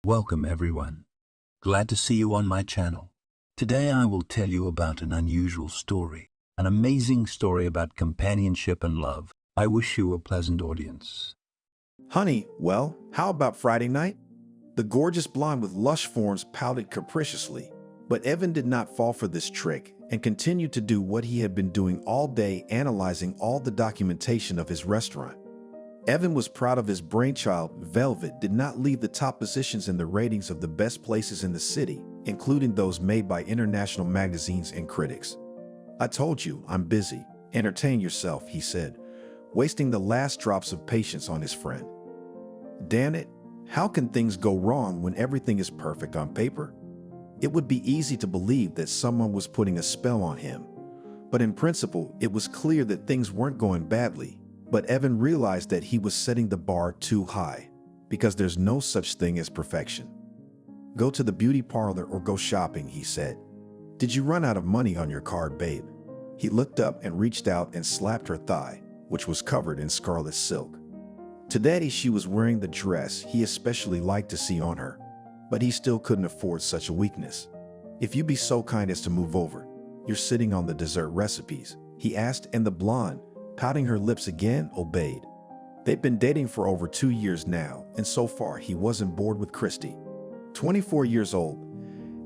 Welcome everyone. Glad to see you on my channel. Today I will tell you about an unusual story, an amazing story about companionship and love. I wish you a pleasant audience. Honey, well, how about Friday night? The gorgeous blonde with lush forms pouted capriciously, but Evan did not fall for this trick and continued to do what he had been doing all day, analyzing all the documentation of his restaurant. Evan was proud of his brainchild. Velvet did not leave the top positions in the ratings of the best places in the city, including those made by international magazines and critics. "I told you, I'm busy. Entertain yourself," he said, wasting the last drops of patience on his friend. Damn it, how can things go wrong when everything is perfect on paper? It would be easy to believe that someone was putting a spell on him, but in principle, it was clear that things weren't going badly. But Evan realized that he was setting the bar too high, because there's no such thing as perfection. "Go to the beauty parlor or go shopping," he said. "Did you run out of money on your card, babe?" He looked up and reached out and slapped her thigh, which was covered in scarlet silk. Today she was wearing the dress he especially liked to see on her, but he still couldn't afford such a weakness. "If you'd be so kind as to move over, you're sitting on the dessert recipes," he asked, and the blonde, pouting her lips again, obeyed. They'd been dating for over 2 years now, and so far he wasn't bored with Christy. 24 years old,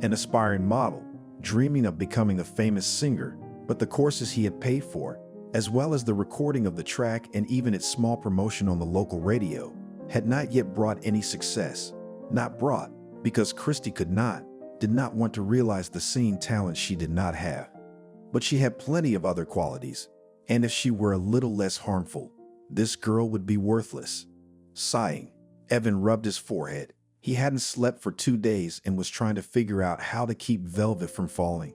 an aspiring model, dreaming of becoming a famous singer, but the courses he had paid for, as well as the recording of the track and even its small promotion on the local radio, had not yet brought any success. Not brought, because Christy did not want to realize the singing talent she did not have. But she had plenty of other qualities. And if she were a little less harmful, this girl would be worthless. Sighing, Evan rubbed his forehead. He hadn't slept for 2 days and was trying to figure out how to keep Velvet from falling.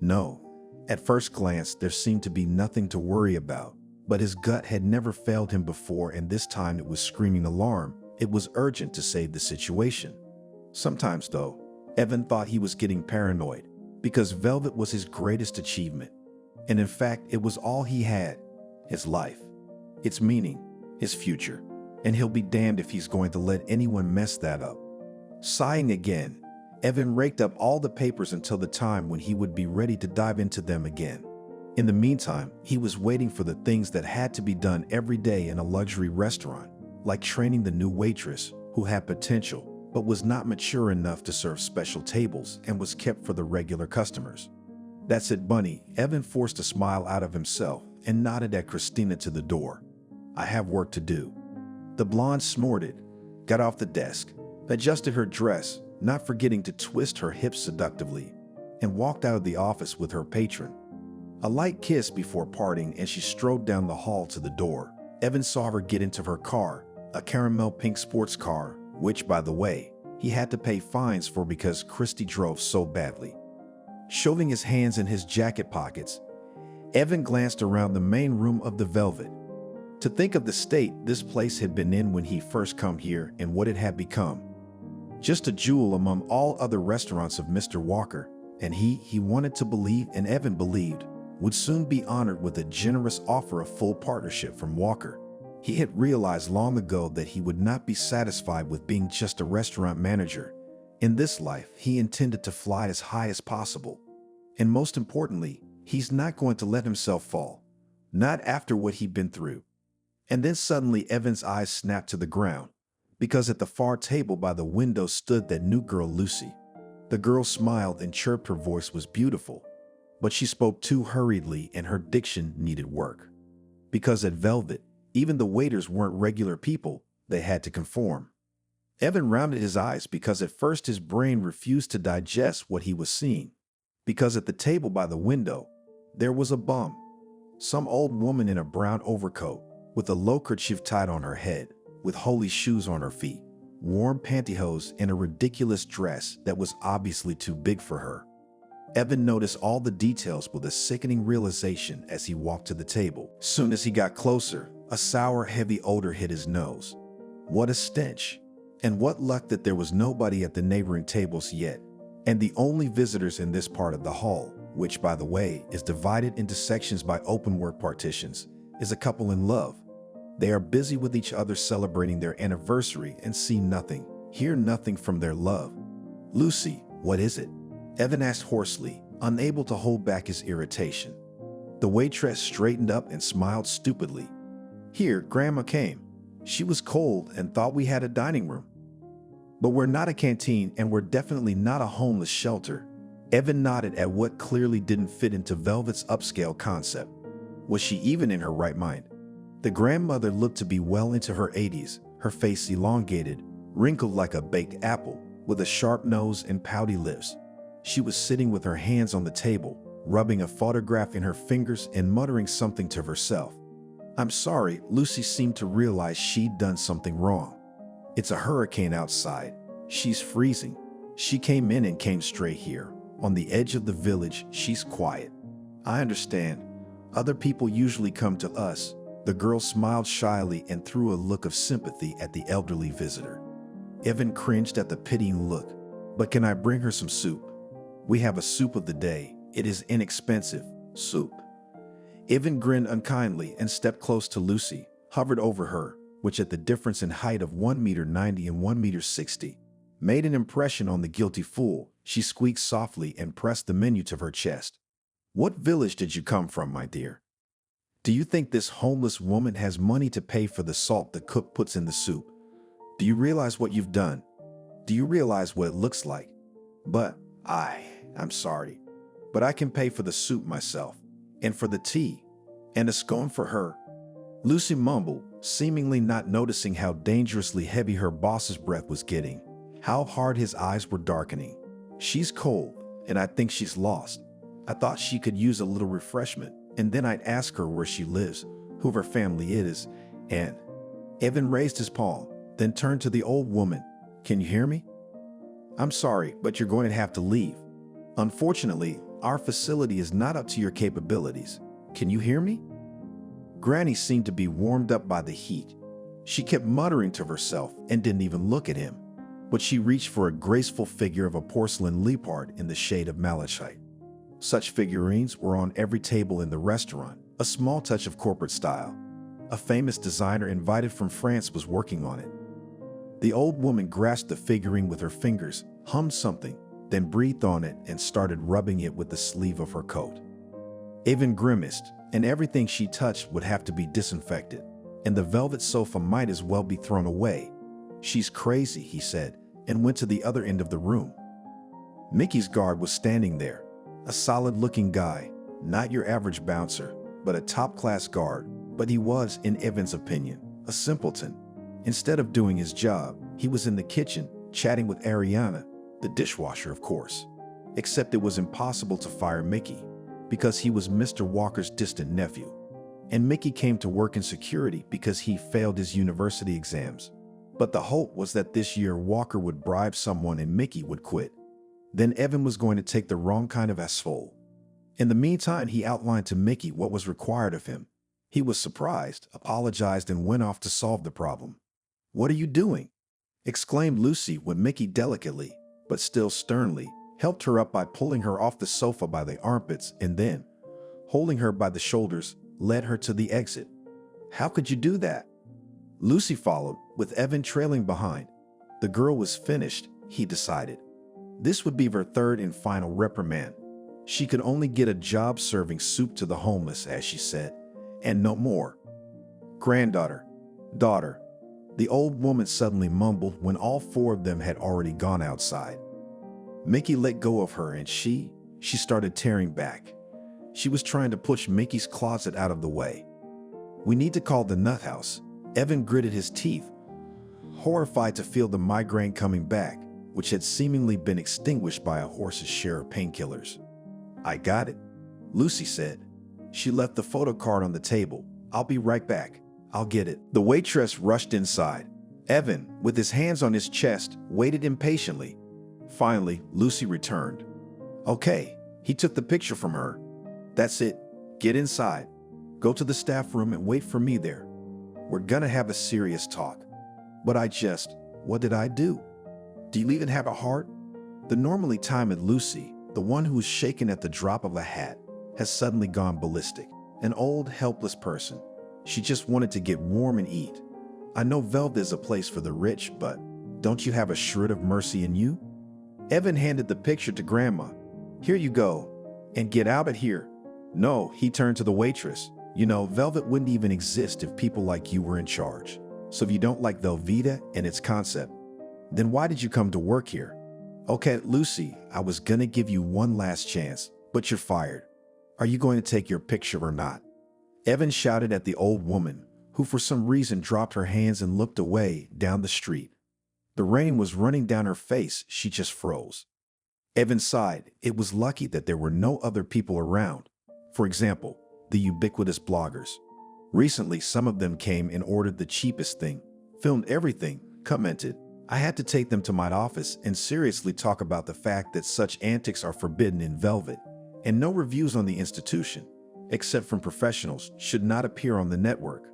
No, at first glance, there seemed to be nothing to worry about, but his gut had never failed him before, and this time it was screaming alarm. It was urgent to save the situation. Sometimes, though, Evan thought he was getting paranoid, because Velvet was his greatest achievement. And in fact, it was all he had, his life, its meaning, his future, and he'll be damned if he's going to let anyone mess that up. Sighing again, Evan raked up all the papers until the time when he would be ready to dive into them again. In the meantime, he was waiting for the things that had to be done every day in a luxury restaurant, like training the new waitress who had potential but was not mature enough to serve special tables and was kept for the regular customers. "That's it, Bunny." Evan forced a smile out of himself and nodded at Christina to the door. "I have work to do." The blonde snorted, got off the desk, adjusted her dress, not forgetting to twist her hips seductively, and walked out of the office with her patron. A light kiss before parting, and she strode down the hall to the door. Evan saw her get into her car, a caramel pink sports car, which, by the way, he had to pay fines for because Christy drove so badly. Shoving his hands in his jacket pockets, Evan glanced around the main room of the Velvet. To think of the state this place had been in when he first come here and what it had become. Just a jewel among all other restaurants of Mr. Walker, and he wanted to believe, and Evan believed, would soon be honored with a generous offer of full partnership from Walker. He had realized long ago that he would not be satisfied with being just a restaurant manager. In this life, he intended to fly as high as possible. And most importantly, he's not going to let himself fall. Not after what he'd been through. And then suddenly Evan's eyes snapped to the ground, because at the far table by the window stood that new girl, Lucy. The girl smiled and chirped. Her voice was beautiful, but she spoke too hurriedly and her diction needed work. Because at Velvet, even the waiters weren't regular people, they had to conform. Evan rounded his eyes because at first his brain refused to digest what he was seeing. Because at the table by the window, there was a bum. Some old woman in a brown overcoat, with a low kerchief tied on her head, with holey shoes on her feet, warm pantyhose, and a ridiculous dress that was obviously too big for her. Evan noticed all the details with a sickening realization as he walked to the table. Soon as he got closer, a sour, heavy odor hit his nose. What a stench! And what luck that there was nobody at the neighboring tables yet, and the only visitors in this part of the hall, which, by the way, is divided into sections by open-work partitions, is a couple in love. They are busy with each other celebrating their anniversary and see nothing. hear nothing from their love. "Lucy, what is it?" Evan asked hoarsely, unable to hold back his irritation. The waitress straightened up and smiled stupidly. "Here, Grandma came. She was cold and thought we had a dining room. But we're not a canteen and we're definitely not a homeless shelter." Evan nodded at what clearly didn't fit into Velvet's upscale concept. Was she even in her right mind? The grandmother looked to be well into her 80s, her face elongated, wrinkled like a baked apple, with a sharp nose and pouty lips. She was sitting with her hands on the table, rubbing a photograph in her fingers and muttering something to herself. "I'm sorry," Lucy seemed to realize she'd done something wrong. "It's a hurricane outside. She's freezing. She came in and came straight here. On the edge of the village, she's quiet. I understand. Other people usually come to us." The girl smiled shyly and threw a look of sympathy at the elderly visitor. Evan cringed at the pitying look. "But can I bring her some soup? We have a soup of the day. It is inexpensive. Soup." Evan grinned unkindly and stepped close to Lucy, hovered over her, which at the difference in height of 1.90 meters and 1.60 meters, made an impression on the guilty fool. She squeaked softly and pressed the menu to her chest. "What village did you come from, my dear? Do you think this homeless woman has money to pay for the salt the cook puts in the soup? Do you realize what you've done? Do you realize what it looks like? But I'm sorry, but I can pay for the soup myself, and for the tea, and a scone for her." Lucy mumbled, seemingly not noticing how dangerously heavy her boss's breath was getting, how hard his eyes were darkening. "She's cold, and I think she's lost. I thought she could use a little refreshment, and then I'd ask her where she lives, who her family is, and..." Evan raised his palm, then turned to the old woman. "Can you hear me? I'm sorry, but you're going to have to leave. Unfortunately, our facility is not up to your capabilities. Can you hear me?" Granny seemed to be warmed up by the heat. She kept muttering to herself and didn't even look at him, but she reached for a graceful figure of a porcelain leopard in the shade of malachite. Such figurines were on every table in the restaurant, a small touch of corporate style. A famous designer invited from France was working on it. The old woman grasped the figurine with her fingers, hummed something, then breathed on it and started rubbing it with the sleeve of her coat. Evan grimaced, and everything she touched would have to be disinfected, and the velvet sofa might as well be thrown away. "She's crazy," he said, and went to the other end of the room. Mickey's guard was standing there, a solid-looking guy, not your average bouncer, but a top-class guard. But he was, in Evan's opinion, a simpleton. Instead of doing his job, he was in the kitchen, chatting with Ariana, the dishwasher, of course. Except it was impossible to fire Mickey, because he was Mr. Walker's distant nephew. And Mickey came to work in security because he failed his university exams. But the hope was that this year Walker would bribe someone and Mickey would quit. Then Evan was going to take the wrong kind of asshole. In the meantime, he outlined to Mickey what was required of him. He was surprised, apologized, and went off to solve the problem. "What are you doing?" exclaimed Lucy when Mickey delicately, but still sternly, helped her up by pulling her off the sofa by the armpits and then, holding her by the shoulders, led her to the exit. "How could you do that?" Lucy followed, with Evan trailing behind. The girl was finished, he decided. This would be her third and final reprimand. She could only get a job serving soup to the homeless, as she said, and no more. "Granddaughter, daughter," the old woman suddenly mumbled when all four of them had already gone outside. Mickey let go of her and she started tearing back. She was trying to push Mickey's closet out of the way. "We need to call the nut house." Evan gritted his teeth, horrified to feel the migraine coming back, which had seemingly been extinguished by a horse's share of painkillers. "I got it," Lucy said. She left the photo card on the table. "I'll be right back. I'll get it." The waitress rushed inside. Evan, with his hands on his chest, waited impatiently. Finally, Lucy returned. "Okay," he took the picture from her. "That's it. Get inside. Go to the staff room and wait for me there. We're gonna have a serious talk." "But what did I do? Do you even have a heart?" The normally timid Lucy, the one who was shaken at the drop of a hat, has suddenly gone ballistic. An old, helpless person. She just wanted to get warm and eat. "I know Velvet is a place for the rich, but Don't you have a shred of mercy in you? Evan handed the picture to Grandma. Here you go. And get out of here. No, he turned to the waitress. You know, Velvet wouldn't even exist if people like you were in charge. So if you don't like Velveeta and its concept, then why did you come to work here? Okay, Lucy, I was gonna give you one last chance, but you're fired. Are you going to take your picture or not? Evan shouted at the old woman, who for some reason dropped her hands and looked away down the street. The rain was running down her face. She just froze. Evan sighed. It was lucky that there were no other people around. For example, the ubiquitous bloggers. Recently, some of them came and ordered the cheapest thing, filmed everything, commented. I had to take them to my office and seriously talk about the fact that such antics are forbidden in Velvet, and no reviews on the institution, except from professionals, should not appear on the network.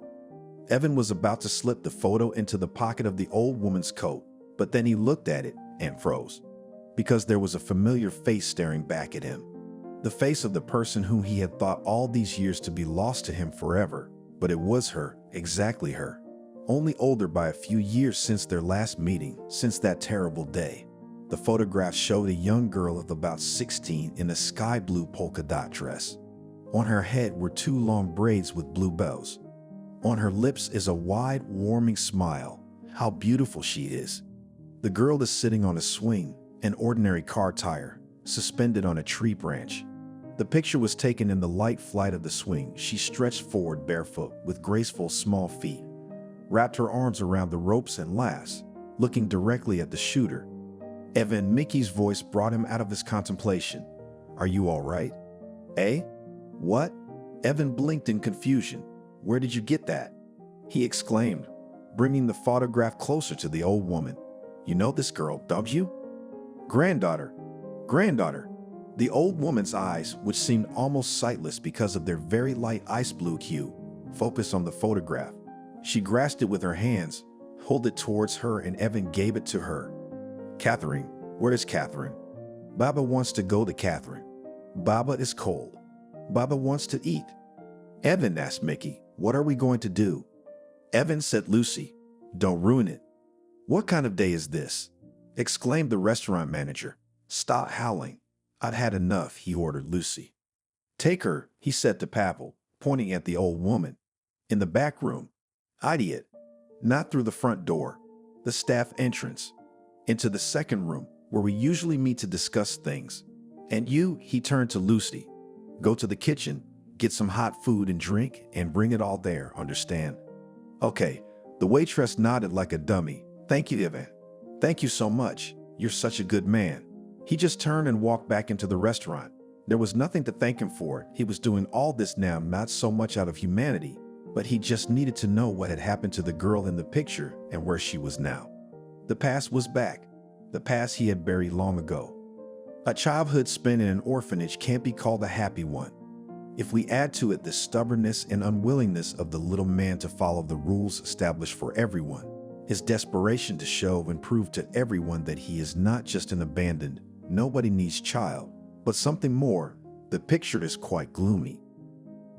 Evan was about to slip the photo into the pocket of the old woman's coat, but then he looked at it and froze, because there was a familiar face staring back at him. The face of the person whom he had thought all these years to be lost to him forever, but it was her, exactly her. Only older by a few years since their last meeting, since that terrible day. The photograph showed a young girl of about 16 in a sky blue polka dot dress. On her head were 2 long braids with blue bows. On her lips is a wide, warming smile. How beautiful she is. The girl is sitting on a swing, an ordinary car tire, suspended on a tree branch. The picture was taken in the light flight of the swing. She stretched forward barefoot with graceful small feet, wrapped her arms around the ropes and lasts, looking directly at the shooter. Evan Mickey's voice brought him out of his contemplation. Are you all right? Eh? What? Evan blinked in confusion. Where did you get that? He exclaimed, bringing the photograph closer to the old woman. You know this girl, don't you? Granddaughter. Granddaughter. The old woman's eyes, which seemed almost sightless because of their very light ice blue hue, focused on the photograph. She grasped it with her hands, held it towards her, and Evan gave it to her. Catherine, where is Catherine? Baba wants to go to Catherine. Baba is cold. Baba wants to eat. Evan asked Mickey, what are we going to do? Evan said, Lucy, don't ruin it. What kind of day is this? Exclaimed the restaurant manager. Stop howling. I've had enough, he ordered Lucy. Take her, he said to Pavel, pointing at the old woman. In the back room. Idiot. Not through the front door. The staff entrance. Into the second room, where we usually meet to discuss things. And you, he turned to Lucy. Go to the kitchen, get some hot food and drink, and bring it all there, understand? Okay, the waitress nodded like a dummy. Thank you, Ivan. Thank you so much. You're such a good man. He just turned and walked back into the restaurant. There was nothing to thank him for. He was doing all this now not so much out of humanity, but he just needed to know what had happened to the girl in the picture and where she was now. The past was back. The past he had buried long ago. A childhood spent in an orphanage can't be called a happy one. If we add to it the stubbornness and unwillingness of the little man to follow the rules established for everyone, his desperation to show and prove to everyone that he is not just an abandoned, nobody needs child, but something more, the picture is quite gloomy.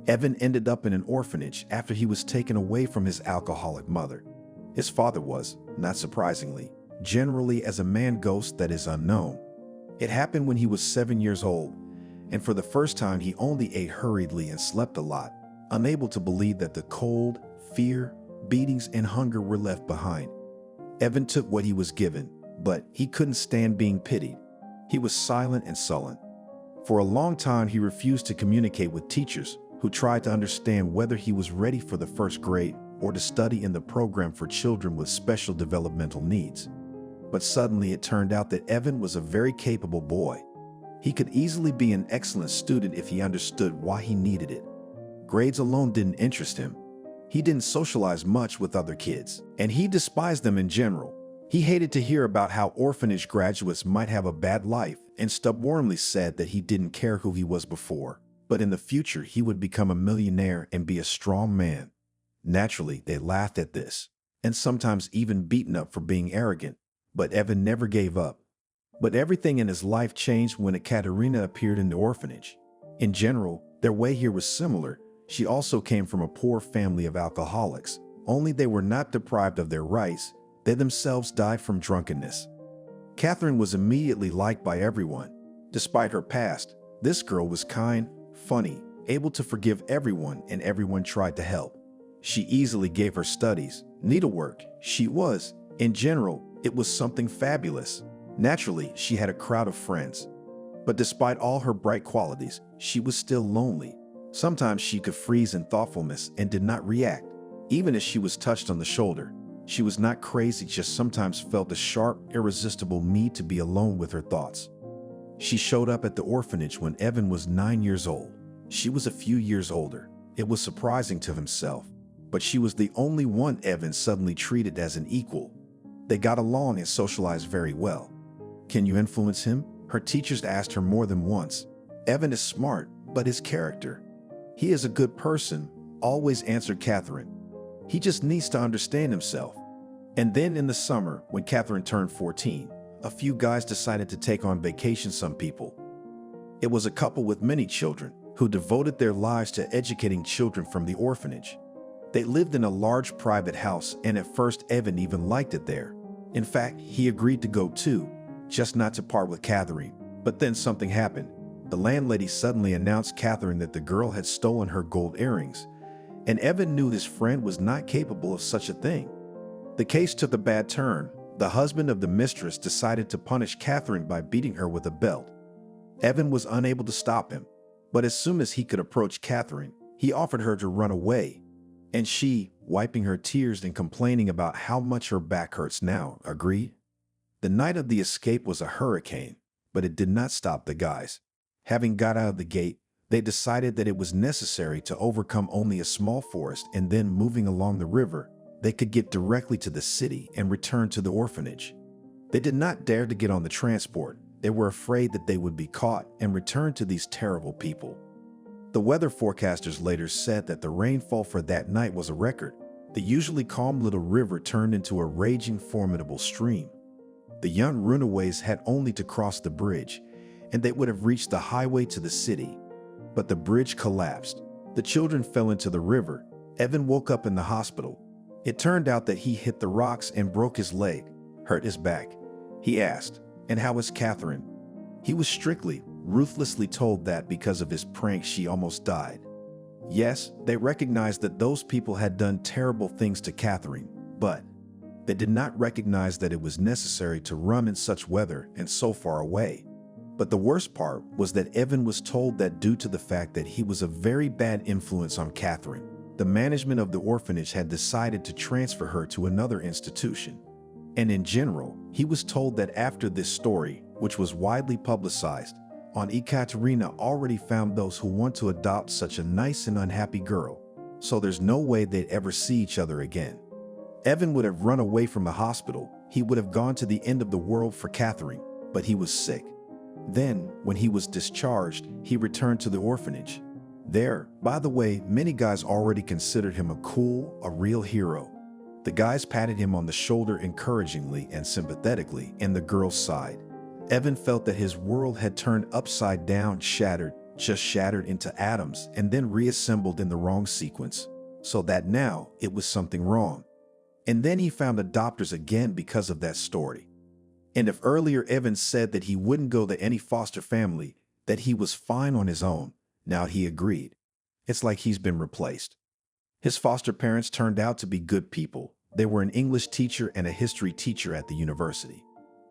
Evan ended up in an orphanage after he was taken away from his alcoholic mother. His father was, not surprisingly, generally as a man ghost that is unknown. It happened when he was 7 years old, and for the first time he only ate hurriedly and slept a lot, unable to believe that the cold, fear, beatings, and hunger were left behind. Evan took what he was given, but he couldn't stand being pitied. He was silent and sullen. For a long time he refused to communicate with teachers who tried to understand whether he was ready for the first grade or to study in the program for children with special developmental needs. But suddenly it turned out that Evan was a very capable boy. He could easily be an excellent student if he understood why he needed it. Grades alone didn't interest him. He didn't socialize much with other kids, and he despised them in general. He hated to hear about how orphanage graduates might have a bad life and stubbornly said that he didn't care who he was before, but in the future he would become a millionaire and be a strong man. Naturally, they laughed at this, and sometimes even beaten up for being arrogant, but Evan never gave up. But everything in his life changed when Ekaterina appeared in the orphanage. In general, their way here was similar. She also came from a poor family of alcoholics, only they were not deprived of their rights. They themselves died from drunkenness. Catherine was immediately liked by everyone. Despite her past, this girl was kind, funny, able to forgive everyone, and everyone tried to help. She easily gave her studies, needlework. She was, in general, it was something fabulous. Naturally, she had a crowd of friends. But despite all her bright qualities, she was still lonely. Sometimes she could freeze in thoughtfulness and did not react, even as she was touched on the shoulder. She was not crazy, just sometimes felt a sharp, irresistible need to be alone with her thoughts. She showed up at the orphanage when Evan was 9 years old. She was a few years older. It was surprising to himself, but she was the only one Evan suddenly treated as an equal. They got along and socialized very well. "Can you influence him?" her teachers asked her more than once. "Evan is smart, but his character. He is a good person," always answered Catherine. "He just needs to understand himself." And then in the summer, when Catherine turned 14, a few guys decided to take on vacation some people. It was a couple with many children who devoted their lives to educating children from the orphanage. They lived in a large private house, and at first Evan even liked it there. In fact, he agreed to go too, just not to part with Catherine. But then something happened. The landlady suddenly announced Catherine that the girl had stolen her gold earrings, and Evan knew his friend was not capable of such a thing. The case took a bad turn. The husband of the mistress decided to punish Catherine by beating her with a belt. Evan was unable to stop him, but as soon as he could approach Catherine, he offered her to run away. And she, wiping her tears and complaining about how much her back hurts now, agreed. The night of the escape was a hurricane, but it did not stop the guys. Having got out of the gate, they decided that it was necessary to overcome only a small forest, and then moving along the river, they could get directly to the city and return to the orphanage. They did not dare to get on the transport. They were afraid that they would be caught and return to these terrible people. The weather forecasters later said that the rainfall for that night was a record. The usually calm little river turned into a raging, formidable stream. The young runaways had only to cross the bridge, and they would have reached the highway to the city. But the bridge collapsed. The children fell into the river. Evan woke up in the hospital. It turned out that he hit the rocks and broke his leg, hurt his back. He asked, "And how is Catherine?" He was strictly, ruthlessly told that because of his prank she almost died. Yes, they recognized that those people had done terrible things to Catherine, but they did not recognize that it was necessary to run in such weather and so far away. But the worst part was that Evan was told that due to the fact that he was a very bad influence on Catherine, the management of the orphanage had decided to transfer her to another institution. And in general, he was told that after this story, which was widely publicized, Ekaterina already found those who want to adopt such a nice and unhappy girl, so there's no way they'd ever see each other again. Evan would have run away from the hospital. He would have gone to the end of the world for Catherine, but he was sick. Then, when he was discharged, he returned to the orphanage. There, by the way, many guys already considered him a real hero. The guys patted him on the shoulder encouragingly and sympathetically, and the girls sighed. Evan felt that his world had turned upside down, shattered into atoms, and then reassembled in the wrong sequence, so that now it was something wrong. And then he found adopters again because of that story. And if earlier Evan said that he wouldn't go to any foster family, that he was fine on his own, now he agreed. It's like he's been replaced. His foster parents turned out to be good people. They were an English teacher and a history teacher at the university.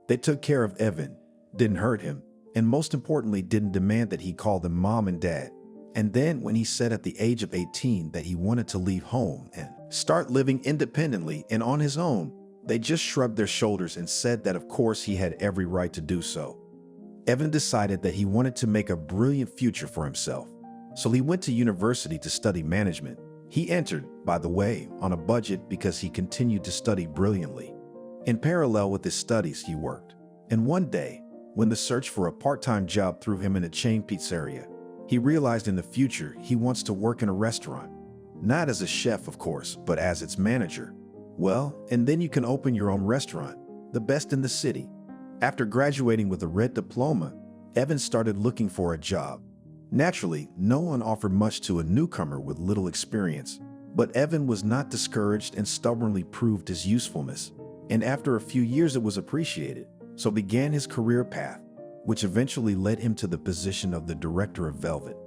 They took care of Evan, didn't hurt him, and most importantly, didn't demand that he call them mom and dad. And then when he said at the age of 18 that he wanted to leave home and start living independently and on his own, they just shrugged their shoulders and said that of course he had every right to do so. Evan decided that he wanted to make a brilliant future for himself, so he went to university to study management. He entered, by the way, on a budget because he continued to study brilliantly. In parallel with his studies, he worked. And one day, when the search for a part-time job threw him in a chain pizzeria, he realized in the future he wants to work in a restaurant. Not as a chef, of course, but as its manager. Well, and then you can open your own restaurant, the best in the city. After graduating with a red diploma, Evan started looking for a job. Naturally, no one offered much to a newcomer with little experience, but Evan was not discouraged and stubbornly proved his usefulness. and after a few years it was appreciated, so began his career path, which eventually led him to the position of the director of Velvet.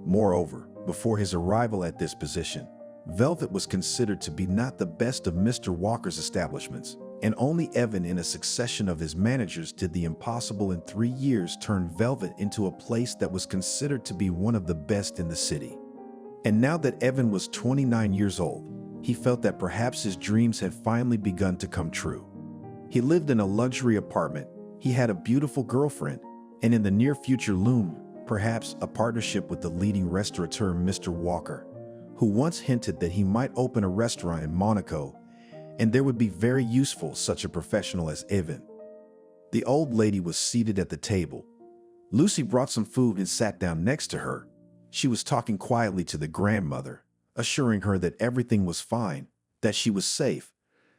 Moreover, before his arrival at this position, Velvet was considered to be not the best of Mr. Walker's establishments, and only Evan and a succession of his managers did the impossible in 3 years turn Velvet into a place that was considered to be one of the best in the city. And now that Evan was 29 years old, he felt that perhaps his dreams had finally begun to come true. He lived in a luxury apartment, he had a beautiful girlfriend, and in the near future loomed, perhaps, a partnership with the leading restaurateur Mr. Walker, who once hinted that he might open a restaurant in Monaco, and there would be very useful such a professional as Evan. The old lady was seated at the table. Lucy brought some food and sat down next to her. She was talking quietly to the grandmother, assuring her that everything was fine, that she was safe,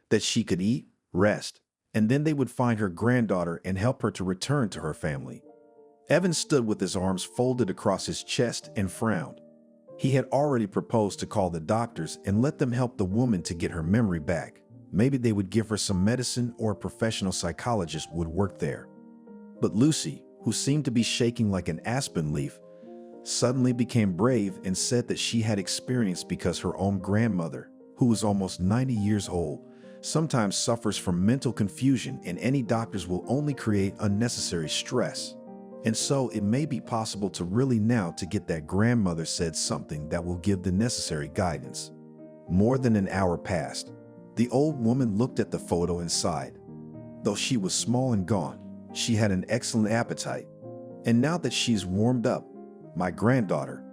that she could eat, rest, and then they would find her granddaughter and help her to return to her family. Evan stood with his arms folded across his chest and frowned. He had already proposed to call the doctors and let them help the woman to get her memory back. Maybe they would give her some medicine or a professional psychologist would work there. But Lucy, who seemed to be shaking like an aspen leaf, suddenly became brave and said that she had experienced because her own grandmother, who was almost 90 years old, sometimes suffers from mental confusion, and any doctors will only create unnecessary stress. And so it may be possible to really now to get that grandmother said something that will give the necessary guidance. More than an hour passed. The old woman looked at the photo and sighed. Though she was small and gaunt, she had an excellent appetite. And now that she's warmed up, my daughter,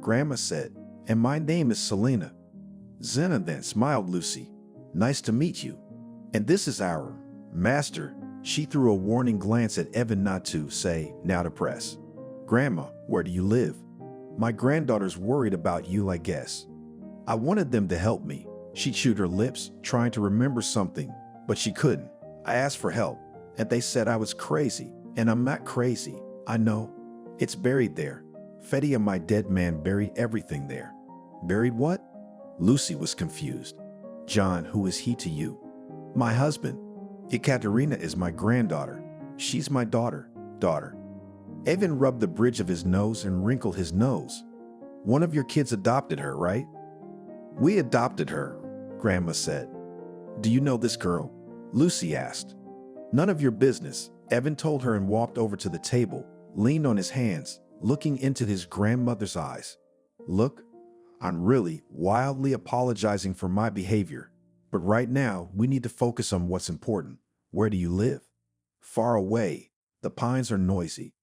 Grandma said, and my name is Selena. Zena then, smiled Lucy. Nice to meet you. And this is our master. She threw a warning glance at Evan not to say, now to press. Grandma, where do you live? My granddaughter's worried about you, I guess. I wanted them to help me. She chewed her lips, trying to remember something, but she couldn't. I asked for help, and they said I was crazy, and I'm not crazy. I know. It's buried there. Fetty and my dead man buried everything there. Buried what? Lucy was confused. John, who is he to you? My husband. Ekaterina is my granddaughter. She's my daughter. Evan rubbed the bridge of his nose and wrinkled his nose. One of your kids adopted her, right? We adopted her, Grandma said. Do you know this girl? Lucy asked. None of your business, Evan told her and walked over to the table, leaned on his hands, looking into his grandmother's eyes. Look, I'm really wildly apologizing for my behavior. But right now, we need to focus on what's important. Where do you live? Far away. The pines are noisy.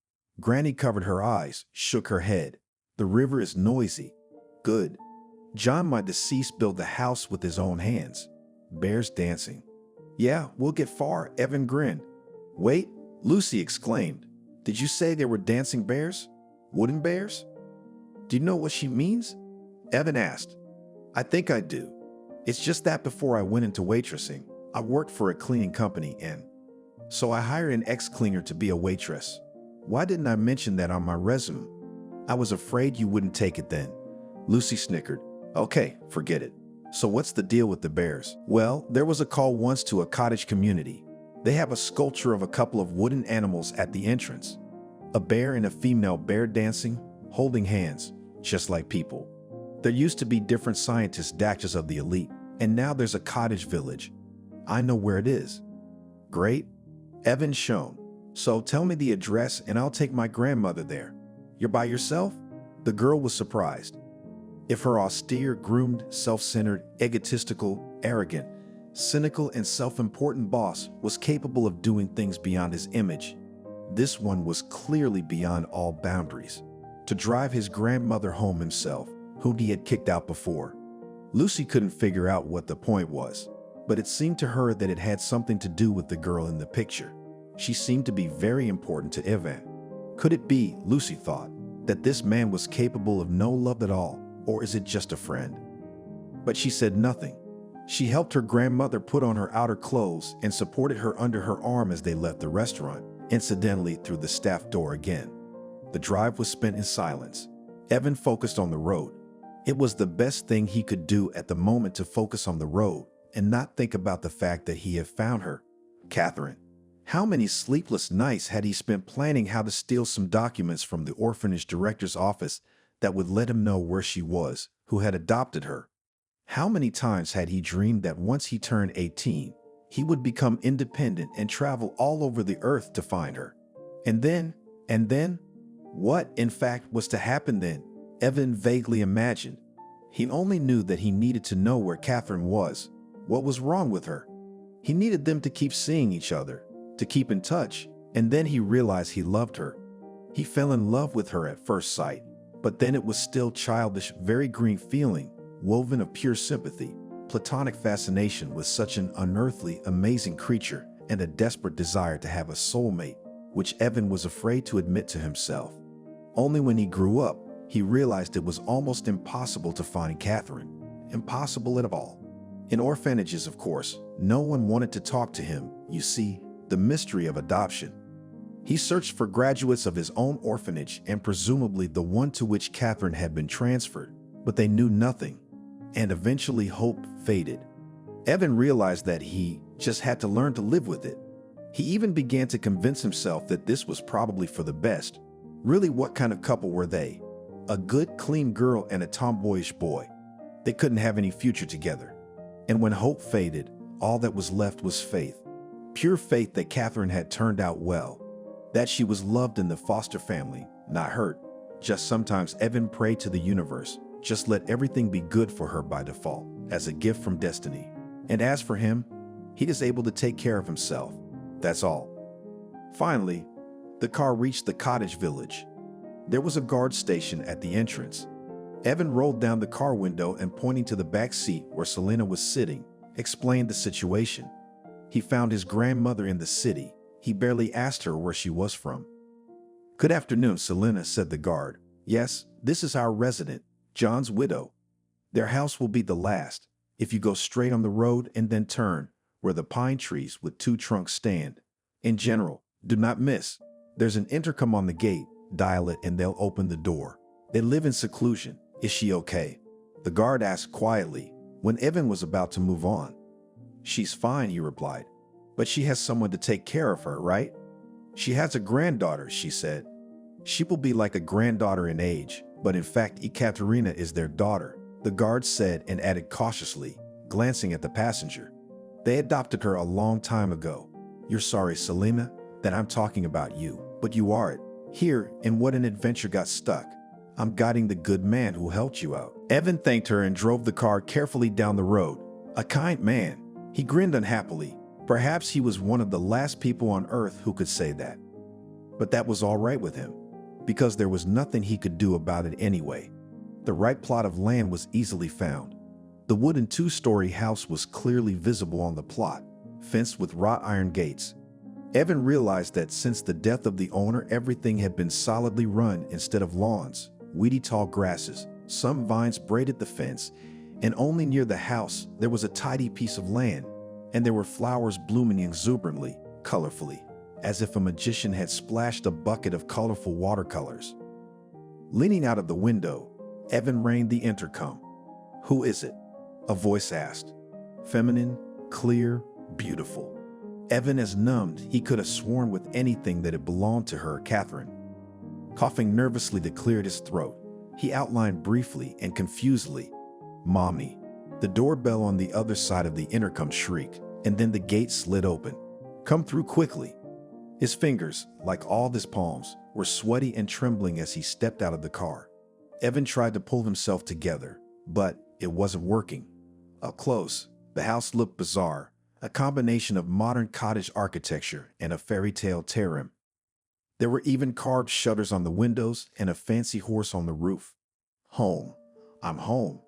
Granny covered her eyes, shook her head. The river is noisy. Good. John, my deceased, built the house with his own hands. Bears dancing. Yeah, we'll get far, Evan grinned. Wait, Lucy exclaimed. Did you say there were dancing bears? Wooden bears? Do you know what she means? Evan asked. I think I do. It's just that before I went into waitressing, I worked for a cleaning company and so I hired an ex-cleaner to be a waitress. Why didn't I mention that on my resume? I was afraid you wouldn't take it then. Lucy snickered. Okay, forget it. So what's the deal with the bears? Well, there was a call once to a cottage community. They have a sculpture of a couple of wooden animals at the entrance. A bear and a female bear dancing, holding hands, just like people. There used to be different scientist dachas of the elite, and now there's a cottage village. I know where it is. Great. Evan shone. So tell me the address and I'll take my grandmother there. You're by yourself? The girl was surprised. If her austere, groomed, self-centered, egotistical, arrogant, cynical, and self-important boss was capable of doing things beyond his image, this one was clearly beyond all boundaries. To drive his grandmother home himself, whom he had kicked out before. Lucy couldn't figure out what the point was, but it seemed to her that it had something to do with the girl in the picture. She seemed to be very important to Evan. Could it be, Lucy thought, that this man was capable of no love at all, or is it just a friend? But she said nothing. She helped her grandmother put on her outer clothes and supported her under her arm as they left the restaurant, incidentally through the staff door again. The drive was spent in silence. Evan focused on the road. It was the best thing he could do at the moment to focus on the road and not think about the fact that he had found her, Catherine. How many sleepless nights had he spent planning how to steal some documents from the orphanage director's office that would let him know where she was, who had adopted her? How many times had he dreamed that once he turned 18, he would become independent and travel all over the earth to find her? And then, what, in fact, was to happen then? Evan vaguely imagined. He only knew that he needed to know where Catherine was. What was wrong with her? He needed them to keep seeing each other, to keep in touch, and then he realized he loved her. He fell in love with her at first sight, but then it was still childish, very green feeling, woven of pure sympathy, platonic fascination with such an unearthly, amazing creature, and a desperate desire to have a soulmate, which Evan was afraid to admit to himself. Only when he grew up, he realized it was almost impossible to find Catherine. Impossible at all. In orphanages, of course, no one wanted to talk to him. You see, the mystery of adoption. He searched for graduates of his own orphanage and presumably the one to which Catherine had been transferred, but they knew nothing, and eventually hope faded. Evan realized that he just had to learn to live with it. He even began to convince himself that this was probably for the best. Really, what kind of couple were they? A good, clean girl and a tomboyish boy. They couldn't have any future together. And when hope faded, all that was left was faith. Pure faith that Catherine had turned out well, that she was loved in the foster family, not hurt. Just sometimes Evan prayed to the universe, just let everything be good for her by default, as a gift from destiny. And as for him, he is able to take care of himself. That's all. Finally, the car reached the cottage village. There was a guard station at the entrance. Evan rolled down the car window and, pointing to the back seat where Selena was sitting, explained the situation. He found his grandmother in the city. He barely asked her where she was from. "Good afternoon, Selena," said the guard. "Yes, this is our resident, John's widow. Their house will be the last, if you go straight on the road and then turn, where the pine trees with 2 trunks stand. In general, do not miss. There's an intercom on the gate. Dial it and they'll open the door. They live in seclusion. Is she okay?" The guard asked quietly, when Evan was about to move on. "She's fine," he replied. "But she has someone to take care of her, right?" "She has a granddaughter," she said. "She will be like a granddaughter in age, but in fact Ekaterina is their daughter," the guard said, and added cautiously, glancing at the passenger. "They adopted her a long time ago. You're sorry, Selena, that I'm talking about you, but you are it. Here, in what an adventure got stuck. I'm guiding the good man who helped you out." Evan thanked her and drove the car carefully down the road. A kind man. He grinned unhappily. Perhaps he was one of the last people on earth who could say that. But that was all right with him, because there was nothing he could do about it anyway. The right plot of land was easily found. The wooden 2-story house was clearly visible on the plot, fenced with wrought iron gates. Evan realized that since the death of the owner, everything had been solidly run instead of lawns, weedy tall grasses. Some vines braided the fence, and only near the house there was a tidy piece of land, and there were flowers blooming exuberantly, colorfully, as if a magician had splashed a bucket of colorful watercolors. Leaning out of the window, Evan rang the intercom. "Who is it?" a voice asked. Feminine, clear, beautiful. Evan, as numbed, he could have sworn with anything that it belonged to her, Catherine. Coughing nervously to clear his throat, he outlined briefly and confusedly, "Mommy." The doorbell on the other side of the intercom shrieked, and then the gate slid open. "Come through quickly." His fingers, like all his palms, were sweaty and trembling as he stepped out of the car. Evan tried to pull himself together, but it wasn't working. Up close, the house looked bizarre, a combination of modern cottage architecture and a fairy tale terrain. There were even carved shutters on the windows and a fancy horse on the roof. "Home. I'm home."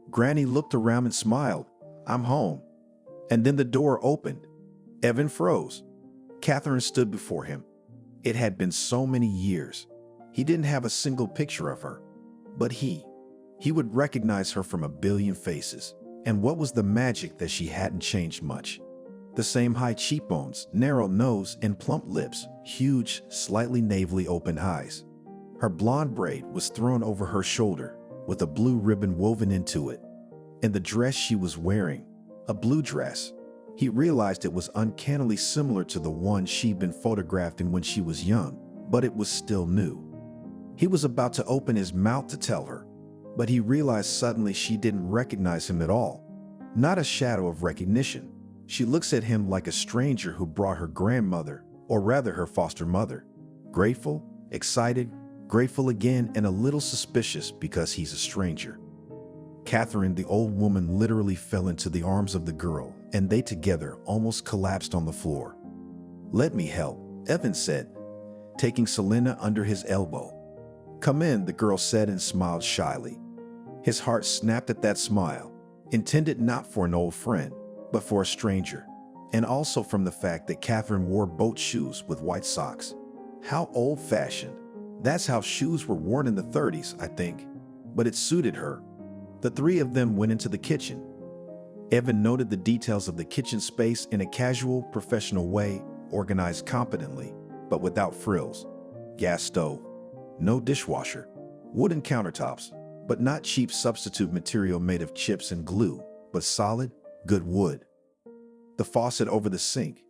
Granny looked around and smiled. "I'm home." And then the door opened. Evan froze. Catherine stood before him. It had been so many years. He didn't have a single picture of her. But he would recognize her from a billion faces. And what was the magic that she hadn't changed much? The same high cheekbones, narrow nose, and plump lips, huge, slightly naively open eyes. Her blonde braid was thrown over her shoulder, with a blue ribbon woven into it. And the dress she was wearing, a blue dress. He realized it was uncannily similar to the one she'd been photographed in when she was young, but it was still new. He was about to open his mouth to tell her, but he realized suddenly she didn't recognize him at all. Not a shadow of recognition. She looks at him like a stranger who brought her grandmother, or rather her foster mother. Grateful, excited, grateful again, and a little suspicious because he's a stranger. Catherine, the old woman, literally fell into the arms of the girl, and they together almost collapsed on the floor. "Let me help," Evan said, taking Selena under his elbow. "Come in," the girl said and smiled shyly. His heart snapped at that smile, intended not for an old friend, but for a stranger, and also from the fact that Catherine wore boat shoes with white socks. How old-fashioned. That's how shoes were worn in the 30s, I think, but it suited her. The three of them went into the kitchen. Evan noted the details of the kitchen space in a casual, professional way, organized competently, but without frills. Gas stove. No dishwasher. Wooden countertops, but not cheap substitute material made of chips and glue, but solid, good wood. The faucet over the sink,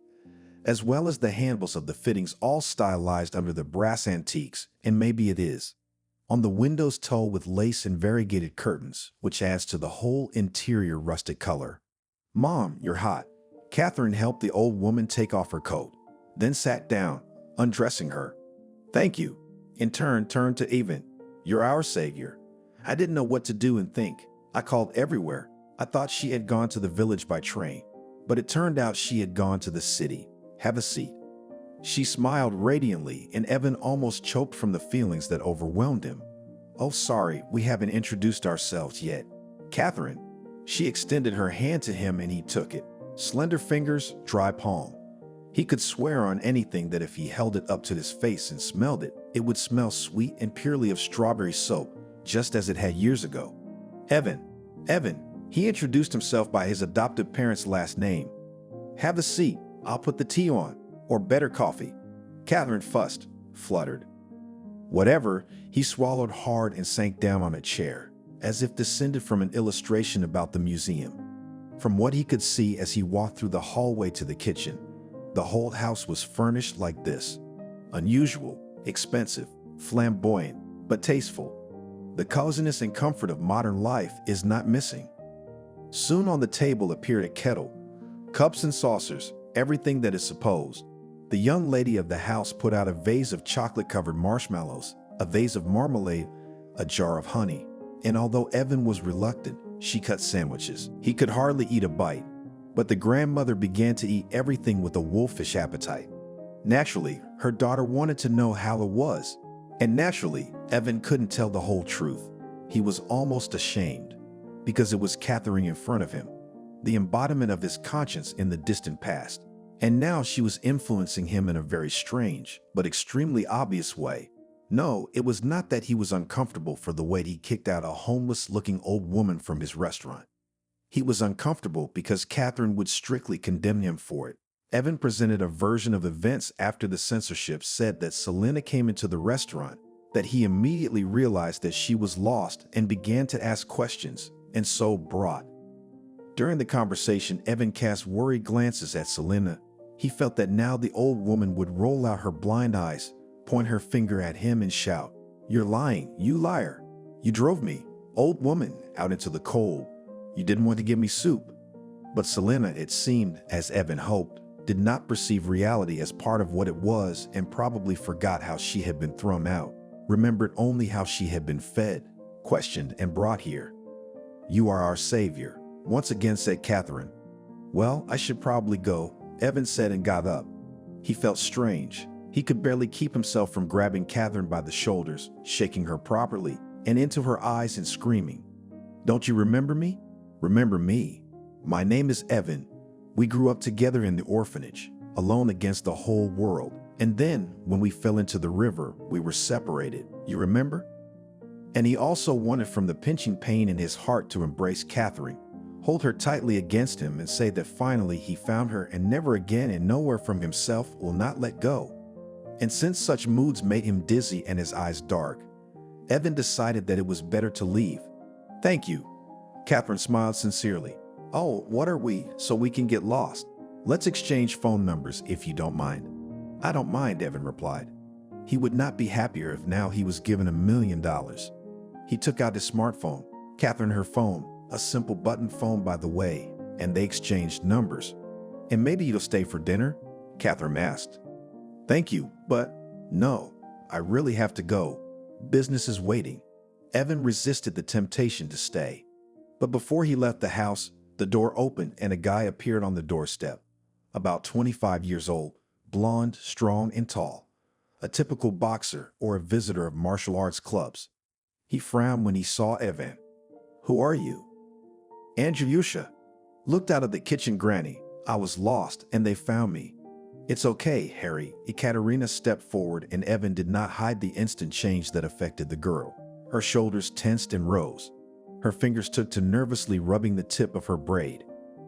as well as the handles of the fittings, all stylized under the brass antiques, and maybe it is. On the windows toe with lace and variegated curtains, which adds to the whole interior rustic color. "Mom, you're hot." Catherine helped the old woman take off her coat, then sat down, undressing her. "Thank you." In turn, turned to Evan. "You're our savior." I didn't know what to do and think. I called everywhere. I thought she had gone to the village by train, but it turned out she had gone to the city. "Have a seat." She smiled radiantly, and Evan almost choked from the feelings that overwhelmed him. "Oh, sorry, we haven't introduced ourselves yet." "Catherine." She extended her hand to him and he took it. Slender fingers, dry palm. He could swear on anything that if he held it up to his face and smelled it, it would smell sweet and purely of strawberry soap, just as it had years ago. "Evan." "Evan." He introduced himself by his adoptive parents' last name. "Have a seat. I'll put the tea on. Or better, coffee." Catherine fussed, fluttered. "Whatever." He swallowed hard and sank down on a chair, as if descended from an illustration about the museum. From what he could see as he walked through the hallway to the kitchen, the whole house was furnished like this. Unusual, expensive, flamboyant, but tasteful. The coziness and comfort of modern life is not missing. Soon on the table appeared a kettle, cups and saucers, everything that is supposed. The young lady of the house put out a vase of chocolate-covered marshmallows, a vase of marmalade, a jar of honey, and although Evan was reluctant, she cut sandwiches. He could hardly eat a bite, but the grandmother began to eat everything with a wolfish appetite. Naturally, her daughter wanted to know how it was, and naturally, Evan couldn't tell the whole truth. He was almost ashamed, because it was Catherine in front of him, the embodiment of his conscience in the distant past. And now she was influencing him in a very strange, but extremely obvious way. No, it was not that he was uncomfortable for the way he kicked out a homeless-looking old woman from his restaurant. He was uncomfortable because Catherine would strictly condemn him for it. Evan presented a version of events after the censorship said that Selena came into the restaurant, that he immediately realized that she was lost and began to ask questions, and so brought. During the conversation, Evan cast worried glances at Selena. He felt that now the old woman would roll out her blind eyes, point her finger at him and shout, "You're lying, you liar. You drove me, old woman, out into the cold. You didn't want to give me soup." But Selena, it seemed, as Evan hoped, did not perceive reality as part of what it was and probably forgot how she had been thrown out, remembered only how she had been fed, questioned, and brought here. "You are our savior," once again said Catherine. "Well, I should probably go," Evan said and got up. He felt strange. He could barely keep himself from grabbing Catherine by the shoulders, shaking her properly, and into her eyes and screaming, "Don't you remember me?" "Remember me? My name is Evan. We grew up together in the orphanage, alone against the whole world. And then, when we fell into the river, we were separated. You remember?" And he also wanted from the pinching pain in his heart to embrace Catherine, hold her tightly against him and say that finally he found her and never again and nowhere from himself will not let go. And since such moods made him dizzy and his eyes dark, Evan decided that it was better to leave. "Thank you." Catherine smiled sincerely. Oh, what are we, so we can get lost? Let's exchange phone numbers if you don't mind. I don't mind, Evan replied. He would not be happier if now he was given $1 million. He took out his smartphone, Catherine her phone, a simple button phone by the way, and they exchanged numbers. And maybe you'll stay for dinner? Catherine asked. Thank you, but no, I really have to go. Business is waiting. Evan resisted the temptation to stay. But before he left the house, the door opened and a guy appeared on the doorstep. About 25 years old, blonde, strong, and tall. A typical boxer or a visitor of martial arts clubs. He frowned when he saw Evan. Who are you? Andrewsha. Looked out of the kitchen, Granny. I was lost and they found me. It's okay, Harry. Ekaterina stepped forward and Evan did not hide the instant change that affected the girl. Her shoulders tensed and rose. Her fingers took to nervously rubbing the tip of her braid.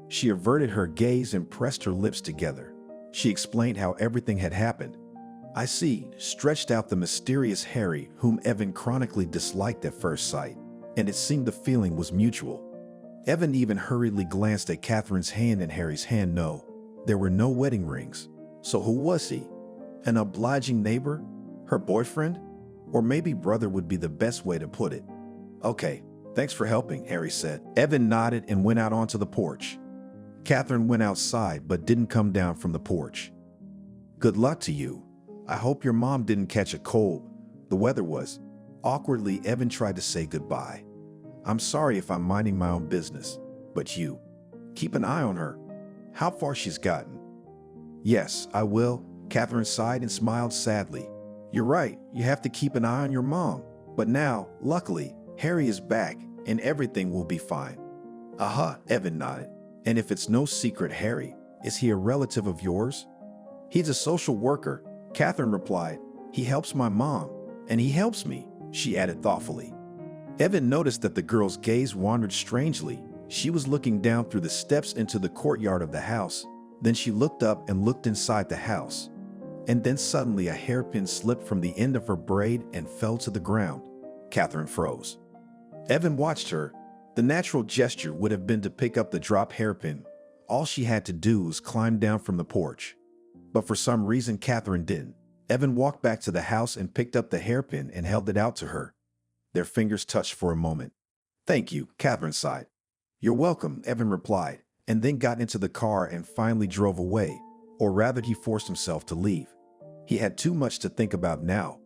She averted her gaze and pressed her lips together. She explained how everything had happened. I see, stretched out the mysterious Harry, whom Evan chronically disliked at first sight, and it seemed the feeling was mutual. Evan even hurriedly glanced at Catherine's hand and Harry's hand. No, there were no wedding rings. So who was he? An obliging neighbor? Her boyfriend? Or maybe brother would be the best way to put it. Okay, thanks for helping, Harry said. Evan nodded and went out onto the porch. Catherine went outside but didn't come down from the porch. Good luck to you. I hope your mom didn't catch a cold. The weather was. Awkwardly, Evan tried to say goodbye. I'm sorry if I'm minding my own business, but you. Keep an eye on her. How far she's gotten. Yes, I will. Catherine sighed and smiled sadly. You're right, you have to keep an eye on your mom. But now, luckily, Harry is back and everything will be fine. Aha, Evan nodded. And if it's no secret, Harry, is he a relative of yours? He's a social worker, Catherine replied. He helps my mom, and he helps me, she added thoughtfully. Evan noticed that the girl's gaze wandered strangely. She was looking down through the steps into the courtyard of the house. Then she looked up and looked inside the house. And then suddenly a hairpin slipped from the end of her braid and fell to the ground. Catherine froze. Evan watched her. The natural gesture would have been to pick up the dropped hairpin. All she had to do was climb down from the porch. But for some reason, Catherine didn't. Evan walked back to the house and picked up the hairpin and held it out to her. Their fingers touched for a moment. Thank you, Catherine sighed. You're welcome, Evan replied, and then got into the car and finally drove away, or rather he forced himself to leave. He had too much to think about now.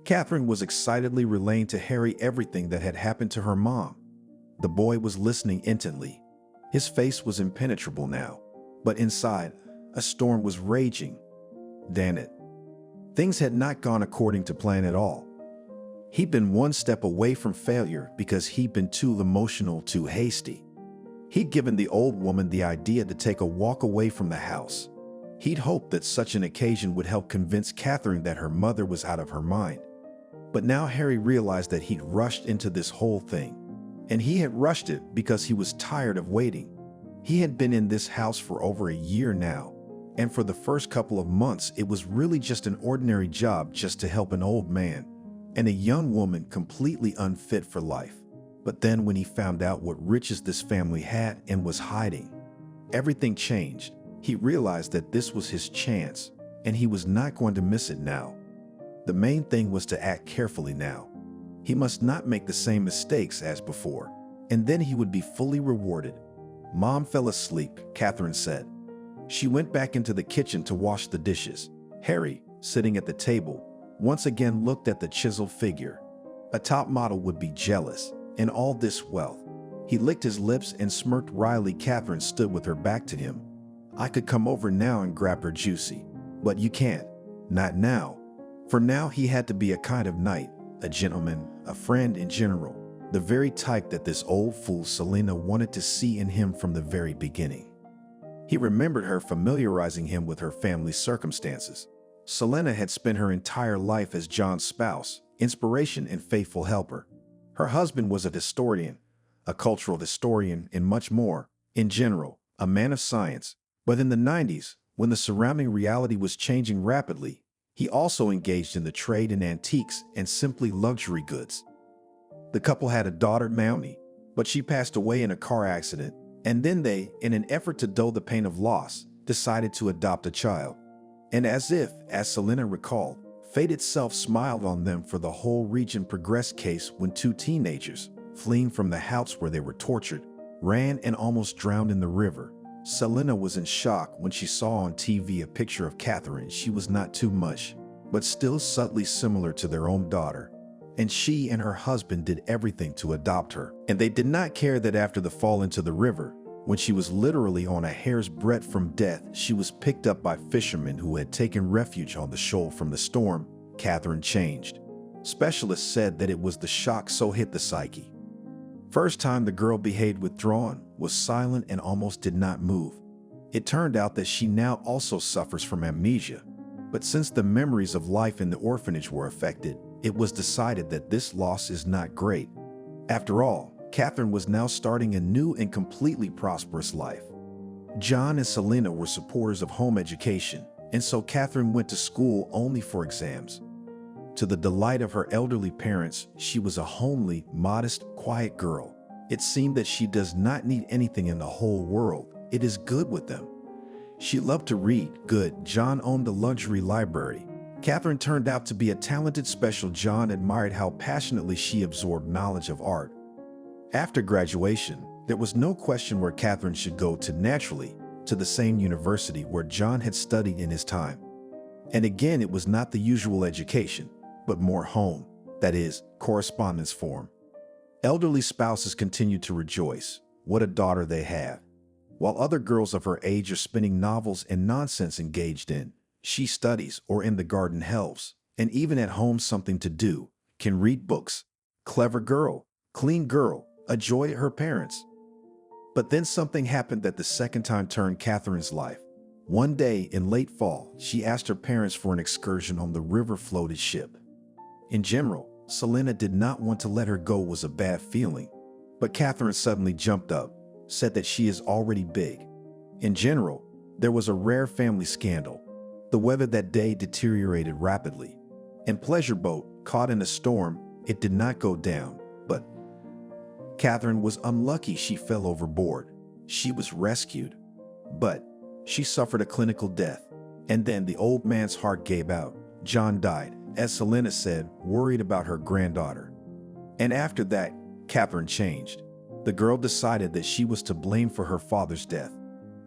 Catherine was excitedly relaying to Harry everything that had happened to her mom. The boy was listening intently. His face was impenetrable now, but inside, a storm was raging. Damn it. Things had not gone according to plan at all. He'd been one step away from failure because he'd been too emotional, too hasty. He'd given the old woman the idea to take a walk away from the house. He'd hoped that such an occasion would help convince Catherine that her mother was out of her mind. But now Harry realized that he'd rushed into this whole thing. And he had rushed it because he was tired of waiting. He had been in this house for over a year now. And for the first couple of months, it was really just an ordinary job just to help an old man and a young woman completely unfit for life. But then when he found out what riches this family had and was hiding, everything changed. He realized that this was his chance, and he was not going to miss it now. The main thing was to act carefully now. He must not make the same mistakes as before, and then he would be fully rewarded. Mom fell asleep, Catherine said. She went back into the kitchen to wash the dishes. Harry, sitting at the table, once again looked at the chiseled figure. A top model would be jealous, and all this wealth. He licked his lips and smirked wryly. Catherine stood with her back to him. I could come over now and grab her juicy, but you can't. Not now. For now he had to be a kind of knight, a gentleman, a friend in general, the very type that this old fool Selena wanted to see in him from the very beginning. He remembered her familiarizing him with her family's circumstances. Selena had spent her entire life as John's spouse, inspiration and faithful helper. Her husband was a historian, a cultural historian, and much more. In general, a man of science. But in the 90s, when the surrounding reality was changing rapidly, he also engaged in the trade in antiques and simply luxury goods. The couple had a daughter, Naomi, but she passed away in a car accident, And then they, in an effort to dull the pain of loss, decided to adopt a child. And as Selena recalled, fate itself smiled on them, for the whole region progressed case when two teenagers, fleeing from the house where they were tortured, ran and almost drowned in the river. Selena was in shock when she saw on TV a picture of Catherine. She was not too much, but still subtly similar to their own daughter. And she and her husband did everything to adopt her. And they did not care that after the fall into the river, when she was literally on a hair's breadth from death, she was picked up by fishermen who had taken refuge on the shoal from the storm. Catherine changed. Specialists said that it was the shock so hit the psyche. First time the girl behaved withdrawn, was silent, and almost did not move. It turned out that she now also suffers from amnesia. But since the memories of life in the orphanage were affected, it was decided that this loss is not great. After all, Catherine was now starting a new and completely prosperous life. John and Selena were supporters of home education, and so Catherine went to school only for exams. To the delight of her elderly parents, she was a homely, modest, quiet girl. It seemed that she does not need anything in the whole world. It is good with them. She loved to read. Good. John owned a luxury library. Catherine turned out to be a talented special. John admired how passionately she absorbed knowledge of art. After graduation, there was no question where Catherine should go to naturally, to the same university where John had studied in his time. And again, it was not the usual education, but more home, that is, correspondence form. Elderly spouses continued to rejoice. What a daughter they have. While other girls of her age are spinning novels and nonsense engaged in, she studies or in the garden helps, and even at home something to do, can read books. Clever girl, clean girl, a joy to her parents. But then something happened that the second time turned Catherine's life. One day in late fall, she asked her parents for an excursion on the river-floated ship. In general, Selena did not want to let her go, was a bad feeling. But Catherine suddenly jumped up, said that she is already big. In general, there was a rare family scandal. The weather that day deteriorated rapidly. And pleasure boat, caught in a storm, it did not go down, but Catherine was unlucky. She fell overboard. She was rescued, but she suffered a clinical death. And then the old man's heart gave out. John died, as Selena said, worried about her granddaughter. And after that, Catherine changed. The girl decided that she was to blame for her father's death,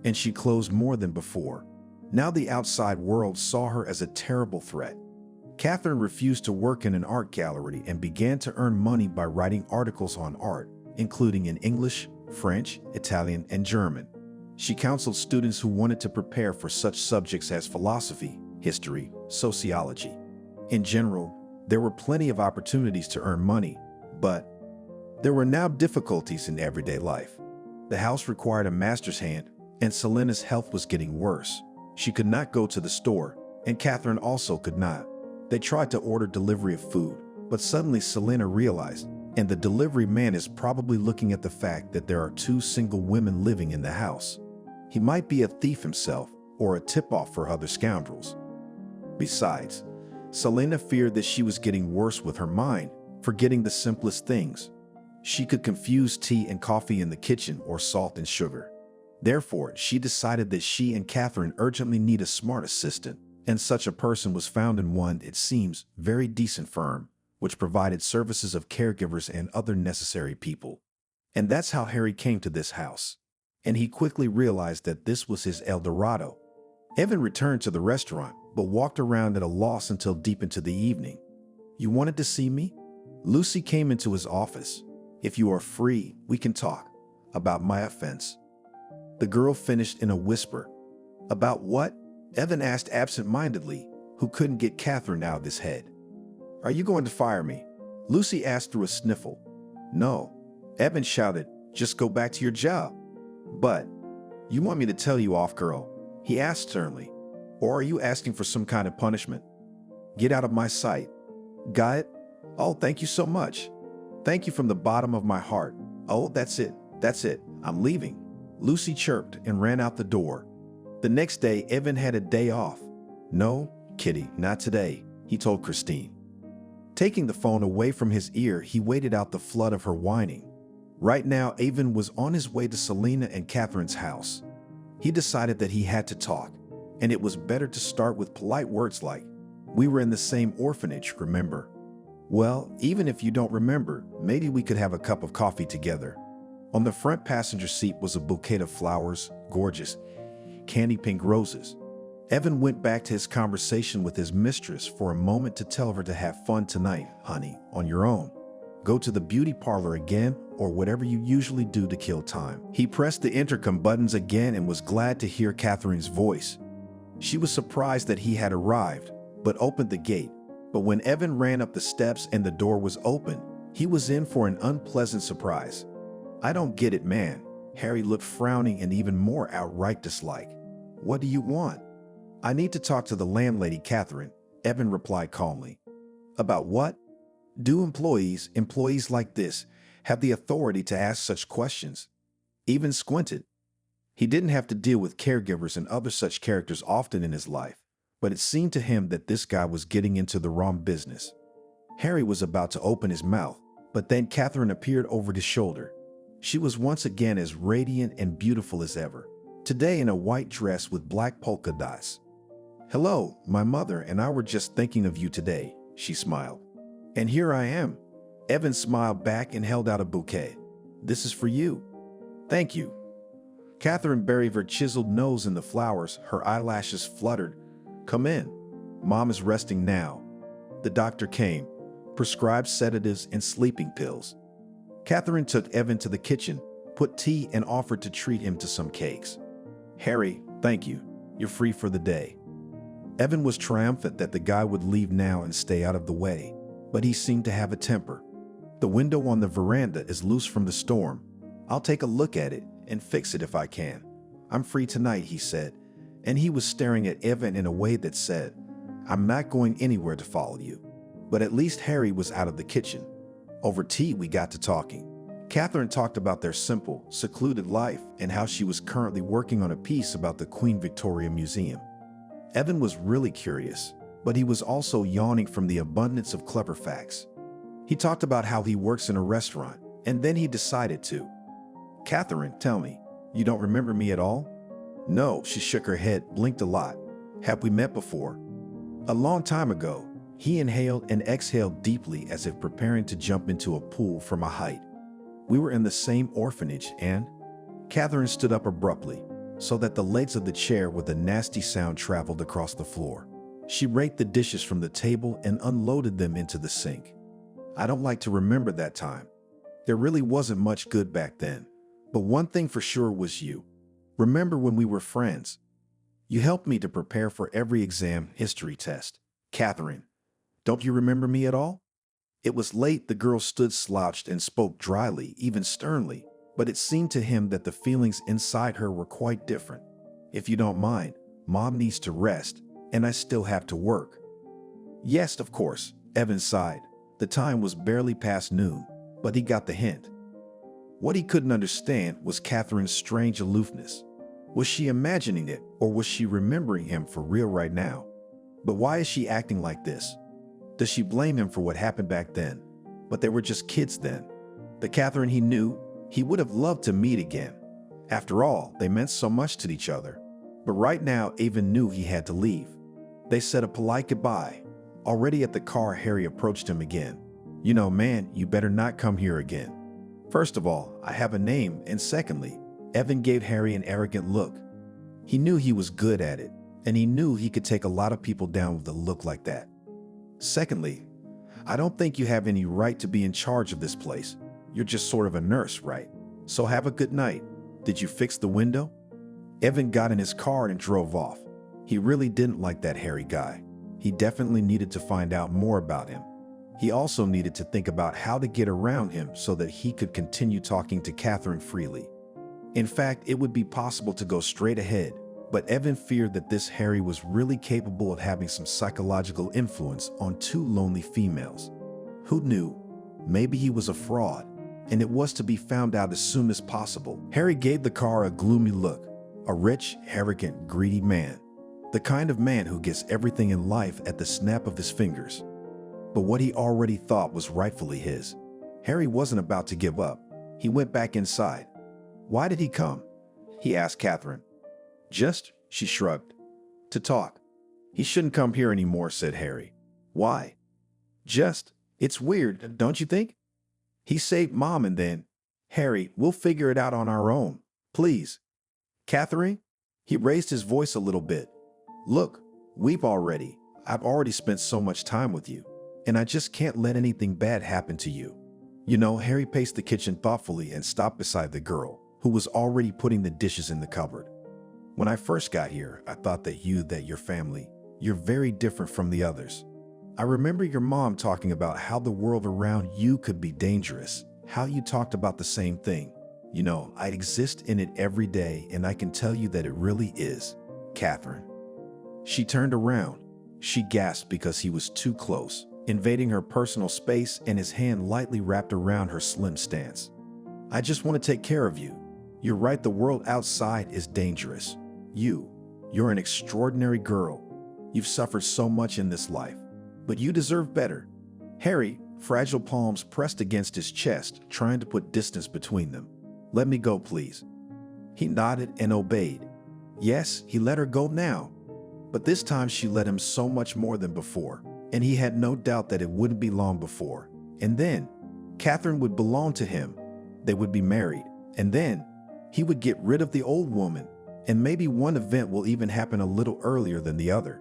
and she closed more than before. Now the outside world saw her as a terrible threat. Catherine refused to work in an art gallery and began to earn money by writing articles on art, including in English, French, Italian, and German. She counseled students who wanted to prepare for such subjects as philosophy, history, sociology. In general, there were plenty of opportunities to earn money, but there were now difficulties in everyday life. The house required a master's hand, and Selena's health was getting worse. She could not go to the store, and Catherine also could not. They tried to order delivery of food, but suddenly Selena realized, and the delivery man is probably looking at the fact that there are two single women living in the house. He might be a thief himself, or a tip-off for other scoundrels. Besides, Selena feared that she was getting worse with her mind, forgetting the simplest things. She could confuse tea and coffee in the kitchen or salt and sugar. Therefore, she decided that she and Catherine urgently need a smart assistant, and such a person was found in one, it seems, very decent firm, which provided services of caregivers and other necessary people. And that's how Harry came to this house. And he quickly realized that this was his El Dorado. Evan returned to the restaurant, but walked around at a loss until deep into the evening. "You wanted to see me?" Lucy came into his office. "If you are free, we can talk about my offense." The girl finished in a whisper. "About what?" Evan asked absent-mindedly, who couldn't get Catherine out of his head. "Are you going to fire me?" Lucy asked through a sniffle. "No," Evan shouted, "just go back to your job." "But you want me to tell you off, girl?" he asked sternly. "Or are you asking for some kind of punishment?" "Get out of my sight." "Got it? Oh, thank you so much. Thank you from the bottom of my heart. Oh, that's it. That's it. I'm leaving." Lucy chirped and ran out the door. The next day, Evan had a day off. "No, Kitty, not today," he told Christine. Taking the phone away from his ear, he waited out the flood of her whining. Right now, Avon was on his way to Selena and Catherine's house. He decided that he had to talk, and it was better to start with polite words like, "We were in the same orphanage, remember?" "Well, even if you don't remember, maybe we could have a cup of coffee together." On the front passenger seat was a bouquet of flowers, gorgeous, candy pink roses. Evan went back to his conversation with his mistress for a moment to tell her to have fun tonight, honey, on your own. Go to the beauty parlor again, or whatever you usually do to kill time. He pressed the intercom buttons again and was glad to hear Catherine's voice. She was surprised that he had arrived, but opened the gate. But when Evan ran up the steps and the door was open, he was in for an unpleasant surprise. "I don't get it, man." Harry looked frowning and even more outright dislike. "What do you want?" "I need to talk to the landlady, Catherine," Evan replied calmly. "About what?" "Do employees like this, have the authority to ask such questions?" Evan squinted. He didn't have to deal with caregivers and other such characters often in his life, but it seemed to him that this guy was getting into the wrong business. Harry was about to open his mouth, but then Catherine appeared over his shoulder. She was once again as radiant and beautiful as ever, today in a white dress with black polka dots. "Hello, my mother and I were just thinking of you today," she smiled. "And here I am." Evan smiled back and held out a bouquet. "This is for you." "Thank you." Catherine buried her chiseled nose in the flowers, her eyelashes fluttered. "Come in. Mom is resting now." The doctor came, prescribed sedatives and sleeping pills. Catherine took Evan to the kitchen, put tea and offered to treat him to some cakes. "Harry, thank you. You're free for the day." Evan was triumphant that the guy would leave now and stay out of the way, but he seemed to have a temper. "The window on the veranda is loose from the storm. I'll take a look at it and fix it if I can. I'm free tonight," he said, and he was staring at Evan in a way that said, "I'm not going anywhere to follow you." But at least Harry was out of the kitchen. Over tea, we got to talking. Catherine talked about their simple, secluded life and how she was currently working on a piece about the Queen Victoria Museum. Evan was really curious, but he was also yawning from the abundance of clever facts. He talked about how he works in a restaurant, and then he decided to. "Catherine, tell me, you don't remember me at all?" "No," she shook her head, blinked a lot. "Have we met before?" "A long time ago." He inhaled and exhaled deeply as if preparing to jump into a pool from a height. "We were in the same orphanage and—" Catherine stood up abruptly, so that the legs of the chair with a nasty sound traveled across the floor. She raked the dishes from the table and unloaded them into the sink. "I don't like to remember that time. There really wasn't much good back then. But one thing for sure was you. Remember when we were friends? You helped me to prepare for every exam history test. Catherine, don't you remember me at all?" It was late. The girl stood slouched and spoke dryly, even sternly, but it seemed to him that the feelings inside her were quite different. "If you don't mind, Mom needs to rest, and I still have to work." "Yes, of course," Evan sighed. The time was barely past noon, but he got the hint. What he couldn't understand was Catherine's strange aloofness. Was she imagining it, or was she remembering him for real right now? But why is she acting like this? Does she blame him for what happened back then? But they were just kids then. The Catherine he knew, he would have loved to meet again. After all, they meant so much to each other. But right now, Avon knew he had to leave. They said a polite goodbye. Already at the car, Harry approached him again. "You know, man, you better not come here again. First of all, I have a name, and secondly," Evan gave Harry an arrogant look. He knew he was good at it, and he knew he could take a lot of people down with a look like that. "Secondly, I don't think you have any right to be in charge of this place. You're just sort of a nurse, right? So have a good night. Did you fix the window?" Evan got in his car and drove off. He really didn't like that Harry guy. He definitely needed to find out more about him. He also needed to think about how to get around him so that he could continue talking to Catherine freely. In fact, it would be possible to go straight ahead, but Evan feared that this Harry was really capable of having some psychological influence on two lonely females. Who knew? Maybe he was a fraud, and it was to be found out as soon as possible. Harry gave the car a gloomy look. A rich, arrogant, greedy man. The kind of man who gets everything in life at the snap of his fingers. But what he already thought was rightfully his. Harry wasn't about to give up. He went back inside. Why did he come? He asked Catherine. Just, she shrugged. To talk. He shouldn't come here anymore, said Harry. Why? Just, it's weird, don't you think? He saved Mom and then, Harry, we'll figure it out on our own. Please. Catherine? He raised his voice a little bit. Look, I've already spent so much time with you, and I just can't let anything bad happen to you. You know, Harry paced the kitchen thoughtfully and stopped beside the girl, who was already putting the dishes in the cupboard. When I first got here, I thought that your family, you're very different from the others. I remember your mom talking about how the world around you could be dangerous, how you talked about the same thing. You know, I exist in it every day, and I can tell you that it really is, Catherine. She turned around. She gasped because he was too close, invading her personal space, and his hand lightly wrapped around her slim stance. I just want to take care of you. You're right, the world outside is dangerous. You're an extraordinary girl. You've suffered so much in this life, but you deserve better. Harry, fragile palms pressed against his chest, trying to put distance between them. Let me go, please. He nodded and obeyed. Yes, he let her go now. But this time she let him so much more than before, and he had no doubt that it wouldn't be long before. And then, Catherine would belong to him. They would be married, and then he would get rid of the old woman, and maybe one event will even happen a little earlier than the other.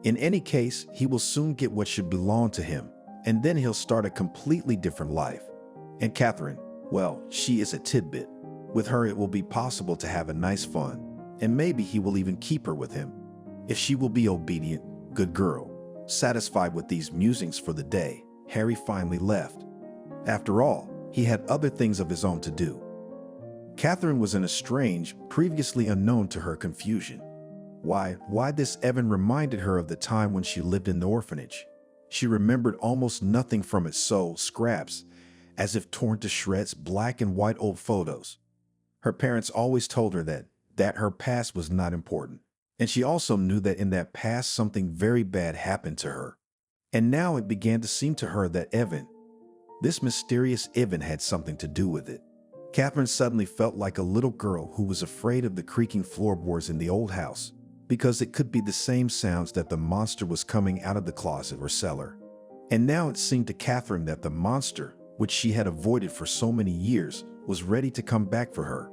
In any case, he will soon get what should belong to him, and then he'll start a completely different life. And Catherine, well, she is a tidbit. With her, it will be possible to have a nice fun, and maybe he will even keep her with him. If she will be obedient, good girl. Satisfied with these musings for the day, Harry finally left. After all, he had other things of his own to do. Catherine was in a strange, previously unknown to her confusion. Why this Evan reminded her of the time when she lived in the orphanage. She remembered almost nothing from it, so scraps, as if torn to shreds, black and white old photos. Her parents always told her that her past was not important. And she also knew that in that past something very bad happened to her. And now it began to seem to her that this mysterious Evan had something to do with it. Catherine suddenly felt like a little girl who was afraid of the creaking floorboards in the old house, because it could be the same sounds that the monster was coming out of the closet or cellar. And now it seemed to Catherine that the monster, which she had avoided for so many years, was ready to come back for her.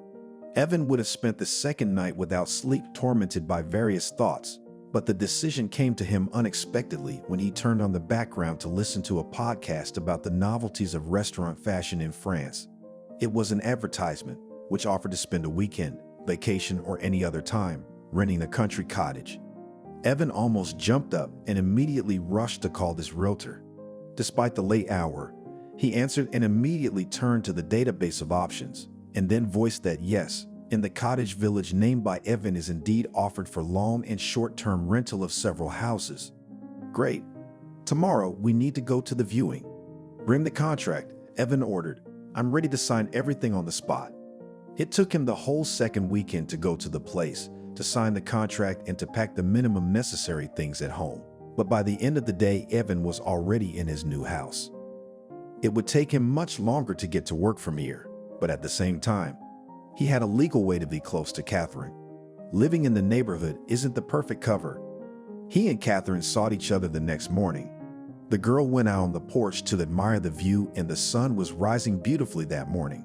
Evan would have spent the second night without sleep, tormented by various thoughts, but the decision came to him unexpectedly when he turned on the background to listen to a podcast about the novelties of restaurant fashion in France. It was an advertisement which offered to spend a weekend, vacation, or any other time renting a country cottage. Evan almost jumped up and immediately rushed to call this realtor. Despite the late hour, he answered and immediately turned to the database of options, and then voiced that yes, in the cottage village named by Evan is indeed offered for long and short-term rental of several houses. Great. Tomorrow we need to go to the viewing. Bring the contract, Evan ordered. I'm ready to sign everything on the spot. It took him the whole second weekend to go to the place, to sign the contract and to pack the minimum necessary things at home. But by the end of the day, Evan was already in his new house. It would take him much longer to get to work from here, but at the same time, he had a legal way to be close to Catherine. Living in the neighborhood isn't the perfect cover. He and Catherine sought each other the next morning. The girl went out on the porch to admire the view, and the sun was rising beautifully that morning.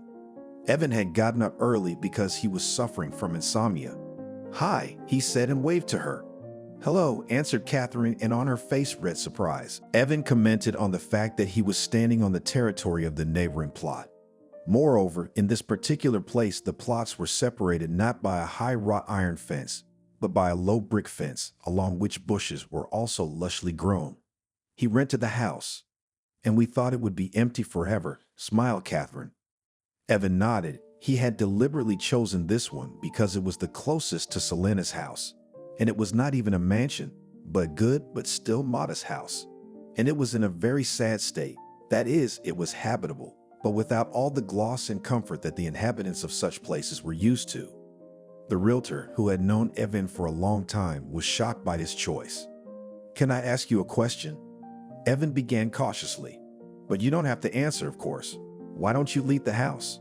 Evan had gotten up early because he was suffering from insomnia. Hi, he said and waved to her. Hello, answered Catherine, and on her face read surprise. Evan commented on the fact that he was standing on the territory of the neighboring plot. Moreover, in this particular place, the plots were separated not by a high wrought iron fence, but by a low brick fence, along which bushes were also lushly grown. He rented the house, and we thought it would be empty forever, smiled Catherine. Evan nodded. He had deliberately chosen this one because it was the closest to Selena's house, and it was not even a mansion, but a good but still modest house. And it was in a very sad state. That is, it was habitable, but without all the gloss and comfort that the inhabitants of such places were used to. The realtor, who had known Evan for a long time, was shocked by his choice. Can I ask you a question? Evan began cautiously. But you don't have to answer, of course. Why don't you leave the house?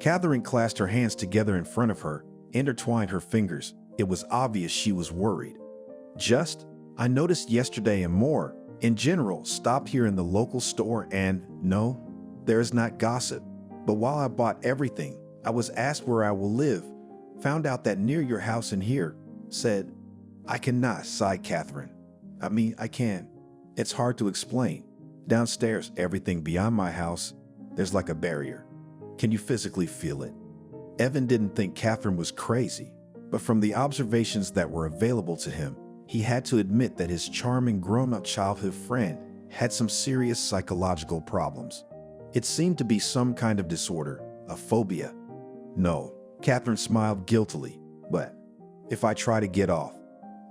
Catherine clasped her hands together in front of her, intertwined her fingers. It was obvious she was worried. I noticed yesterday and more. In general, stopped here in the local store and, no, there is not gossip. But while I bought everything, I was asked where I will live. Found out that near your house and here. Said, I cannot, sighed Catherine. I can. It's hard to explain. Downstairs, everything beyond my house, there's like a barrier. Can you physically feel it? Evan didn't think Catherine was crazy, but from the observations that were available to him, he had to admit that his charming grown-up childhood friend had some serious psychological problems. It seemed to be some kind of disorder, a phobia. No, Catherine smiled guiltily, but if I try to get off,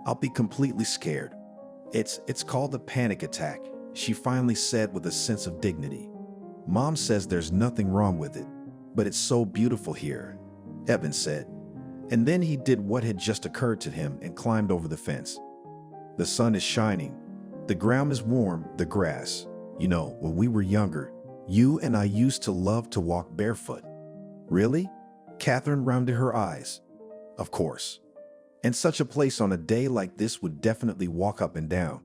I'll be completely scared. It's called a panic attack, she finally said with a sense of dignity. Mom says there's nothing wrong with it, but it's so beautiful here, Evan said. And then he did what had just occurred to him and climbed over the fence. The sun is shining. The ground is warm, the grass. You know, when we were younger, you and I used to love to walk barefoot. Really? Catherine rounded her eyes. Of course. And such a place on a day like this would definitely walk up and down.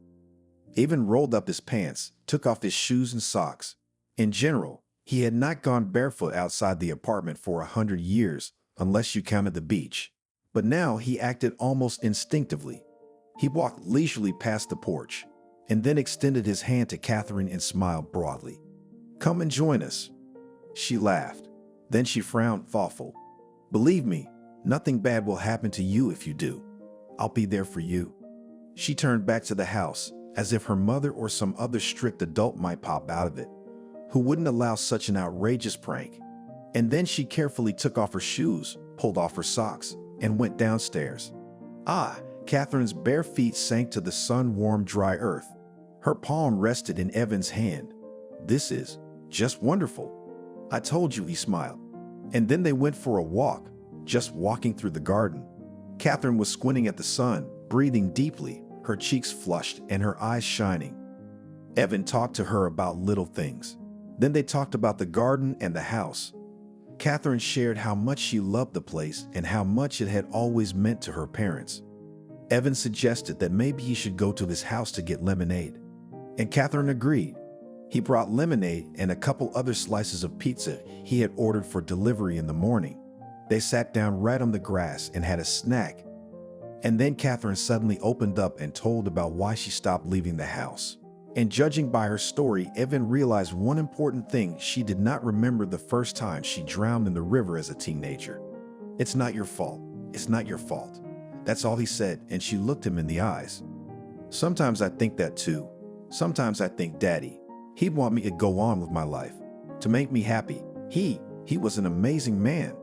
Evan rolled up his pants, took off his shoes and socks. In general, he had not gone barefoot outside the apartment for 100 years, unless you counted the beach. But now he acted almost instinctively. He walked leisurely past the porch, and then extended his hand to Catherine and smiled broadly. Come and join us. She laughed. Then she frowned, thoughtful. Believe me, nothing bad will happen to you if you do. I'll be there for you. She turned back to the house, as if her mother or some other strict adult might pop out of it, who wouldn't allow such an outrageous prank. And then she carefully took off her shoes, pulled off her socks, and went downstairs. Catherine's bare feet sank to the sun-warmed dry earth. Her palm rested in Evan's hand. This is just wonderful. I told you, he smiled. And then they went for a walk, just walking through the garden. Catherine was squinting at the sun, breathing deeply, her cheeks flushed and her eyes shining. Evan talked to her about little things. Then they talked about the garden and the house. Catherine shared how much she loved the place and how much it had always meant to her parents. Evan suggested that maybe he should go to his house to get lemonade, and Catherine agreed. He brought lemonade and a couple other slices of pizza he had ordered for delivery in the morning. They sat down right on the grass and had a snack. And then Catherine suddenly opened up and told about why she stopped leaving the house. And judging by her story, Evan realized one important thing: she did not remember the first time she drowned in the river as a teenager. It's not your fault. It's not your fault. That's all he said, and she looked him in the eyes. Sometimes I think that too. Sometimes I think Daddy, he'd want me to go on with my life, to make me happy. He was an amazing man.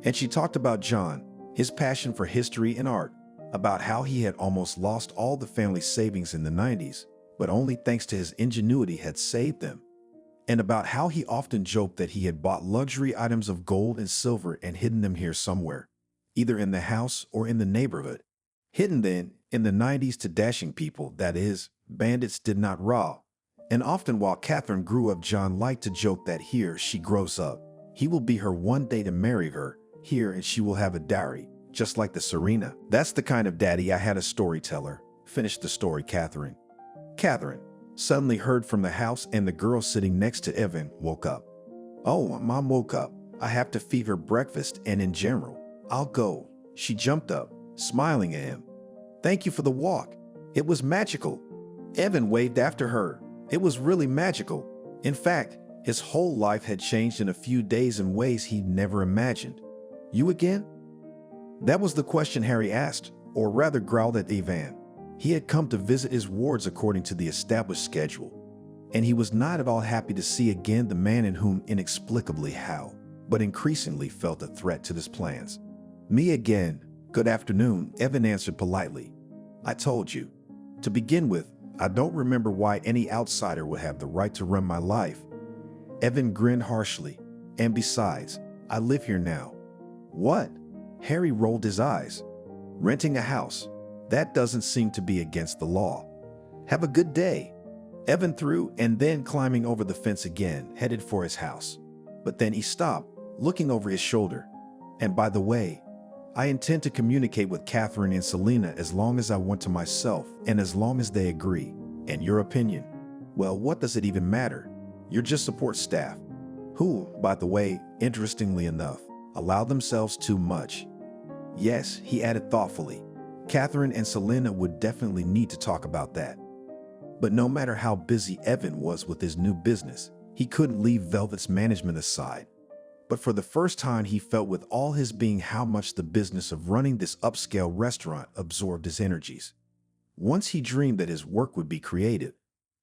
And she talked about John, his passion for history and art, about how he had almost lost all the family savings in the 90s, but only thanks to his ingenuity had saved them. And about how he often joked that he had bought luxury items of gold and silver and hidden them here somewhere, either in the house or in the neighborhood. Hidden then in the 90s to dashing people, that is, bandits did not rob. And often while Catherine grew up, John liked to joke that here she grows up, he will be her one day to marry her here, and she will have a dowry, just like the Serena. That's the kind of daddy I had. A storyteller. Finished the story, Catherine. Catherine suddenly heard from the house, and the girl sitting next to Evan woke up. Oh, Mom woke up. I have to feed her breakfast, and in general, I'll go. She jumped up, smiling at him. Thank you for the walk. It was magical. Evan waved after her. It was really magical. In fact, his whole life had changed in a few days in ways he'd never imagined. You again? That was the question Harry asked, or rather growled at Evan. He had come to visit his wards according to the established schedule, and he was not at all happy to see again the man in whom inexplicably Hal, but increasingly felt a threat to his plans. Me again. Good afternoon, Evan answered politely. I told you. To begin with, I don't remember why any outsider would have the right to run my life. Evan grinned harshly. And besides, I live here now. What? Harry rolled his eyes. Renting a house. That doesn't seem to be against the law. Have a good day. Evan threw, and then climbing over the fence again, headed for his house. But then he stopped, looking over his shoulder. And by the way, I intend to communicate with Catherine and Selena as long as I want to myself and as long as they agree. And your opinion? Well, what does it even matter? You're just support staff. Who, by the way, interestingly enough, allow themselves too much. Yes, he added thoughtfully. Catherine and Selena would definitely need to talk about that. But no matter how busy Evan was with his new business, he couldn't leave Velvet's management aside. But for the first time, he felt with all his being how much the business of running this upscale restaurant absorbed his energies. Once he dreamed that his work would be creative.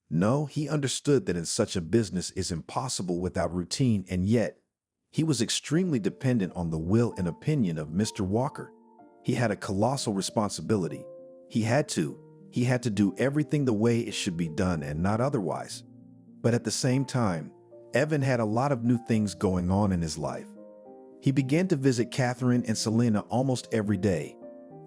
No, he understood that in such a business is impossible without routine, and yet he was extremely dependent on the will and opinion of Mr. Walker. He had a colossal responsibility. He had to do everything the way it should be done and not otherwise. But at the same time, Evan had a lot of new things going on in his life. He began to visit Catherine and Selena almost every day.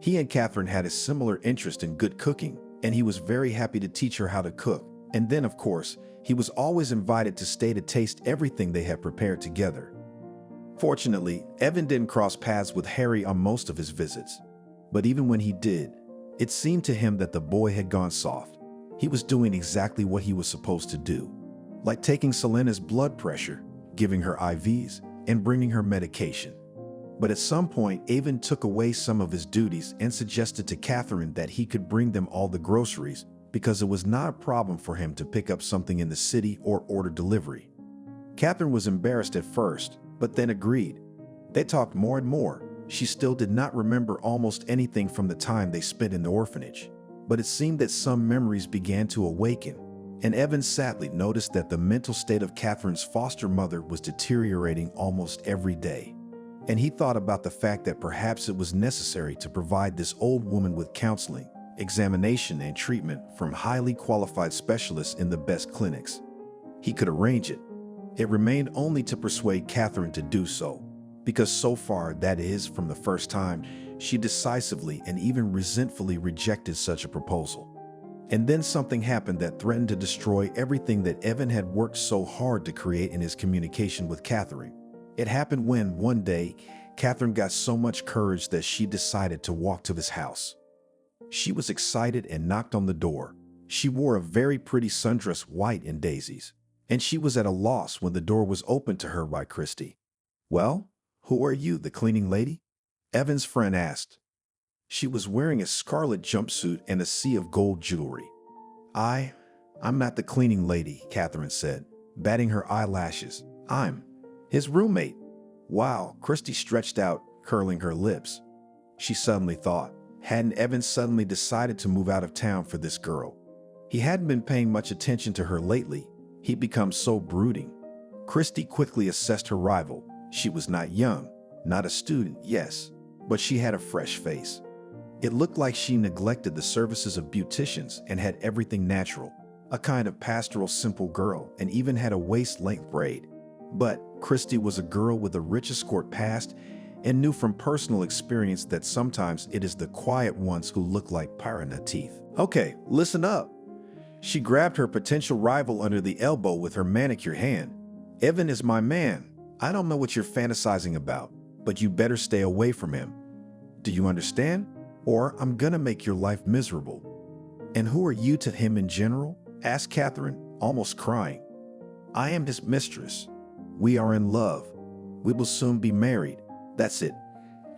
He and Catherine had a similar interest in good cooking, and he was very happy to teach her how to cook. And then, of course, he was always invited to stay to taste everything they had prepared together. Fortunately, Evan didn't cross paths with Harry on most of his visits. But even when he did, it seemed to him that the boy had gone soft. He was doing exactly what he was supposed to do, like taking Selena's blood pressure, giving her IVs, and bringing her medication. But at some point, Evan took away some of his duties and suggested to Catherine that he could bring them all the groceries because it was not a problem for him to pick up something in the city or order delivery. Catherine was embarrassed at first, but then agreed. They talked more and more. She still did not remember almost anything from the time they spent in the orphanage, but it seemed that some memories began to awaken, and Evan sadly noticed that the mental state of Catherine's foster mother was deteriorating almost every day. And he thought about the fact that perhaps it was necessary to provide this old woman with counseling, examination, and treatment from highly qualified specialists in the best clinics. He could arrange it. It remained only to persuade Catherine to do so, because so far, that is, from the first time, she decisively and even resentfully rejected such a proposal. And then something happened that threatened to destroy everything that Evan had worked so hard to create in his communication with Catherine. It happened when, one day, Catherine got so much courage that she decided to walk to his house. She was excited and knocked on the door. She wore a very pretty sundress white and daisies, and she was at a loss when the door was opened to her by Christy. "Well, who are you, the cleaning lady?" Evan's friend asked. She was wearing a scarlet jumpsuit and a sea of gold jewelry. I'm not the cleaning lady," Catherine said, batting her eyelashes. "I'm his roommate." Wow, Christy stretched out, curling her lips. She suddenly thought, hadn't Evan suddenly decided to move out of town for this girl? He hadn't been paying much attention to her lately. He'd become so brooding. Christy quickly assessed her rival. She was not young, not a student, yes, but she had a fresh face. It looked like she neglected the services of beauticians and had everything natural, a kind of pastoral simple girl, and even had a waist-length braid. But Christy was a girl with a rich escort past and knew from personal experience that sometimes it is the quiet ones who look like piranha teeth. "Okay, listen up." She grabbed her potential rival under the elbow with her manicured hand. "Evan is my man. I don't know what you're fantasizing about, but you better stay away from him. Do you understand? Or I'm gonna make your life miserable." "And who are you to him in general?" asked Catherine, almost crying. "I am his mistress. We are in love. We will soon be married. That's it.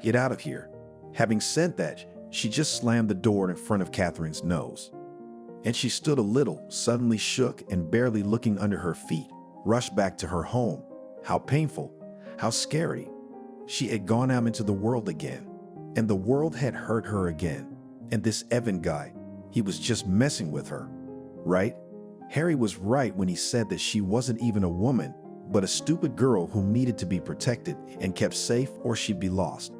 Get out of here." Having said that, she just slammed the door in front of Catherine's nose. And she stood a little, suddenly shook, and barely looking under her feet, rushed back to her home. How painful, how scary. She had gone out into the world again, and the world had hurt her again. And this Evan guy, he was just messing with her, right? Harry was right when he said that she wasn't even a woman, but a stupid girl who needed to be protected and kept safe or she'd be lost.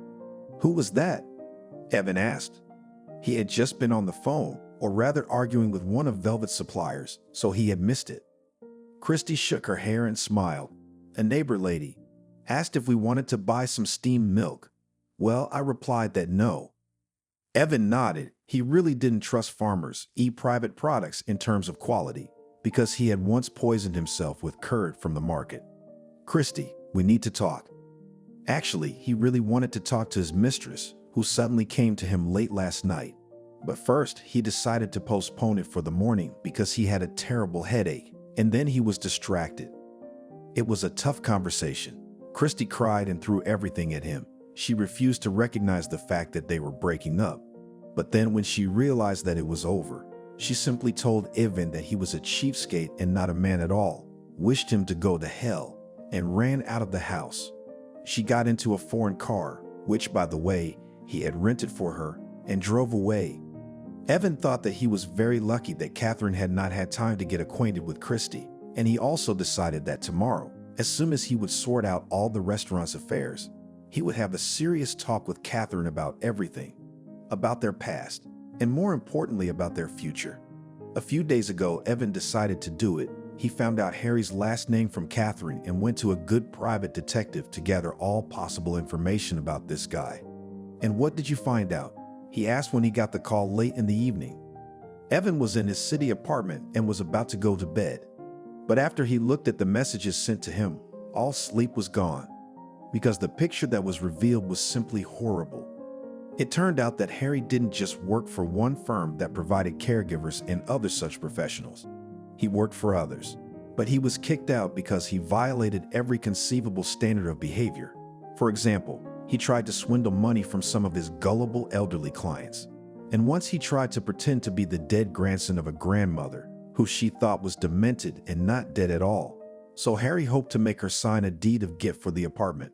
"Who was that?" Evan asked. He had just been on the phone, or rather arguing with one of Velvet's suppliers, so he had missed it. Christy shook her hair and smiled. "A neighbor lady. Asked if we wanted to buy some steamed milk. Well, I replied that no." Evan nodded. He really didn't trust farmers, private products in terms of quality, because he had once poisoned himself with curd from the market. "Christy, we need to talk." Actually, he really wanted to talk to his mistress, who suddenly came to him late last night. But first, he decided to postpone it for the morning because he had a terrible headache, and then he was distracted. It was a tough conversation. Christy cried and threw everything at him. She refused to recognize the fact that they were breaking up. But then when she realized that it was over, she simply told Ivan that he was a cheapskate and not a man at all, wished him to go to hell, and ran out of the house. She got into a foreign car, which, by the way, he had rented for her, and drove away. Evan thought that he was very lucky that Catherine had not had time to get acquainted with Christy, and he also decided that tomorrow, as soon as he would sort out all the restaurant's affairs, he would have a serious talk with Catherine about everything, about their past, and more importantly about their future. A few days ago, Evan decided to do it. He found out Harry's last name from Catherine and went to a good private detective to gather all possible information about this guy. And what did you find out? He asked when he got the call late in the evening. Evan was in his city apartment and was about to go to bed. But after he looked at the messages sent to him, all sleep was gone, because the picture that was revealed was simply horrible. It turned out that Harry didn't just work for one firm that provided caregivers and other such professionals. He worked for others, but he was kicked out because he violated every conceivable standard of behavior. For example, he tried to swindle money from some of his gullible elderly clients. And once he tried to pretend to be the dead grandson of a grandmother, who she thought was demented and not dead at all. So Harry hoped to make her sign a deed of gift for the apartment.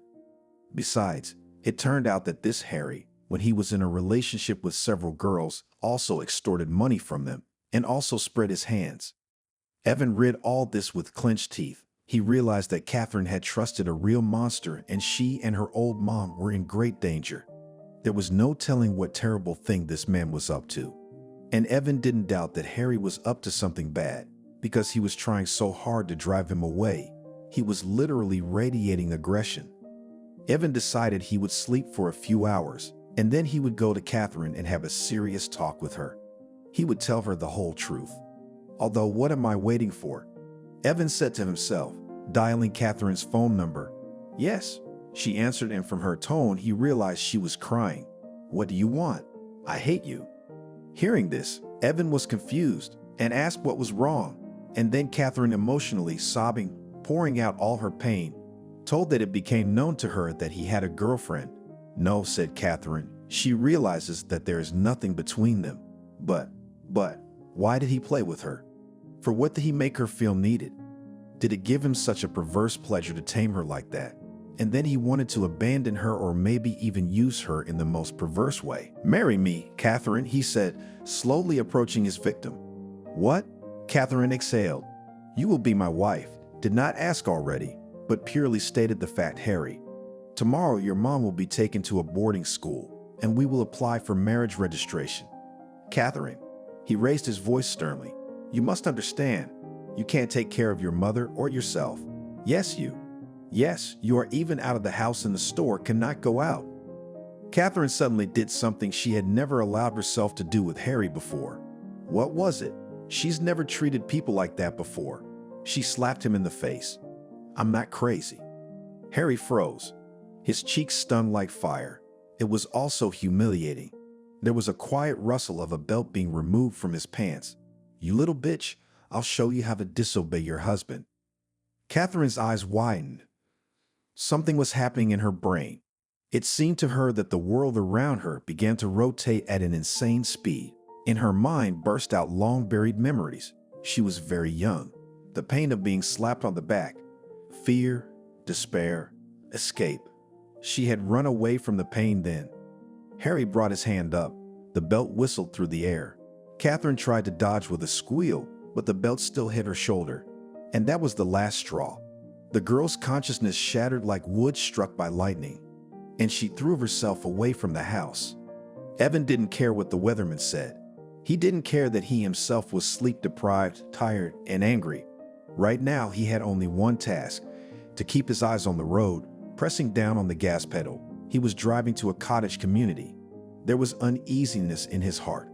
Besides, it turned out that this Harry, when he was in a relationship with several girls, also extorted money from them and also spread his hands. Evan read all this with clenched teeth. He realized that Catherine had trusted a real monster and she and her old mom were in great danger. There was no telling what terrible thing this man was up to. And Evan didn't doubt that Harry was up to something bad because he was trying so hard to drive him away. He was literally radiating aggression. Evan decided he would sleep for a few hours and then he would go to Catherine and have a serious talk with her. He would tell her the whole truth. Although, what am I waiting for? Evan said to himself, dialing Catherine's phone number. Yes, she answered, and from her tone, he realized she was crying. What do you want? I hate you. Hearing this, Evan was confused and asked what was wrong. And then Catherine, emotionally sobbing, pouring out all her pain, told that it became known to her that he had a girlfriend. No, said Catherine. She realizes that there is nothing between them. But, why did he play with her? For what did he make her feel needed? Did it give him such a perverse pleasure to tame her like that? And then he wanted to abandon her or maybe even use her in the most perverse way. Marry me, Catherine, he said, slowly approaching his victim. What? Catherine exhaled. You will be my wife. Did not ask already, but purely stated the fact, Harry. Tomorrow your mom will be taken to a boarding school, and we will apply for marriage registration. Catherine, he raised his voice sternly. You must understand, you can't take care of your mother or yourself. Yes, you are even out of the house and the store cannot go out. Catherine suddenly did something she had never allowed herself to do with Harry before. What was it? She's never treated people like that before. She slapped him in the face. I'm not crazy. Harry froze. His cheeks stung like fire. It was also humiliating. There was a quiet rustle of a belt being removed from his pants. You little bitch, I'll show you how to disobey your husband. Catherine's eyes widened. Something was happening in her brain. It seemed to her that the world around her began to rotate at an insane speed. In her mind burst out long-buried memories. She was very young. The pain of being slapped on the back. Fear, despair, escape. She had run away from the pain then. Harry brought his hand up. The belt whistled through the air. Catherine tried to dodge with a squeal, but the belt still hit her shoulder. And that was the last straw. The girl's consciousness shattered like wood struck by lightning, and she threw herself away from the house. Evan didn't care what the weatherman said. He didn't care that he himself was sleep-deprived, tired, and angry. Right now, he had only one task, to keep his eyes on the road, pressing down on the gas pedal. He was driving to a cottage community. There was uneasiness in his heart.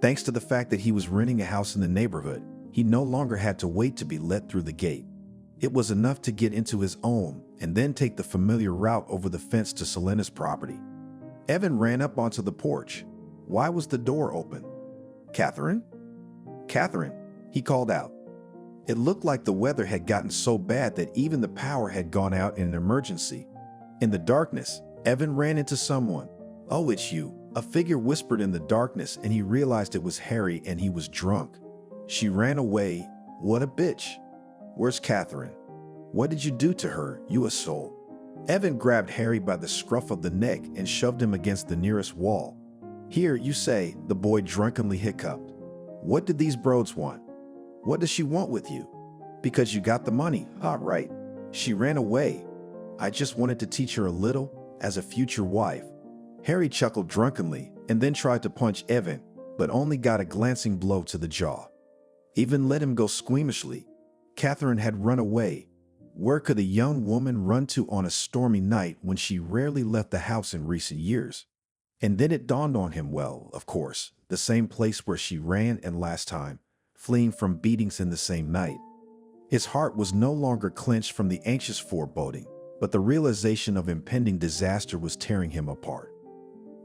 Thanks to the fact that he was renting a house in the neighborhood, he no longer had to wait to be let through the gate. It was enough to get into his own and then take the familiar route over the fence to Selena's property. Evan ran up onto the porch. Why was the door open? Catherine? Catherine, he called out. It looked like the weather had gotten so bad that even the power had gone out in an emergency. In the darkness, Evan ran into someone. "Oh, it's you," a figure whispered in the darkness, and he realized it was Harry and he was drunk. She ran away. What a bitch. Where's Catherine? What did you do to her, you asshole? Evan grabbed Harry by the scruff of the neck and shoved him against the nearest wall. Here, you say, the boy drunkenly hiccuped. What did these broads want? What does she want with you? Because you got the money. Ah, right. She ran away. I just wanted to teach her a little as a future wife. Harry chuckled drunkenly and then tried to punch Evan, but only got a glancing blow to the jaw. Evan let him go squeamishly. Catherine had run away. Where could a young woman run to on a stormy night when she rarely left the house in recent years? And then it dawned on him, well, of course, the same place where she ran and last time, fleeing from beatings in the same night. His heart was no longer clenched from the anxious foreboding, but the realization of impending disaster was tearing him apart.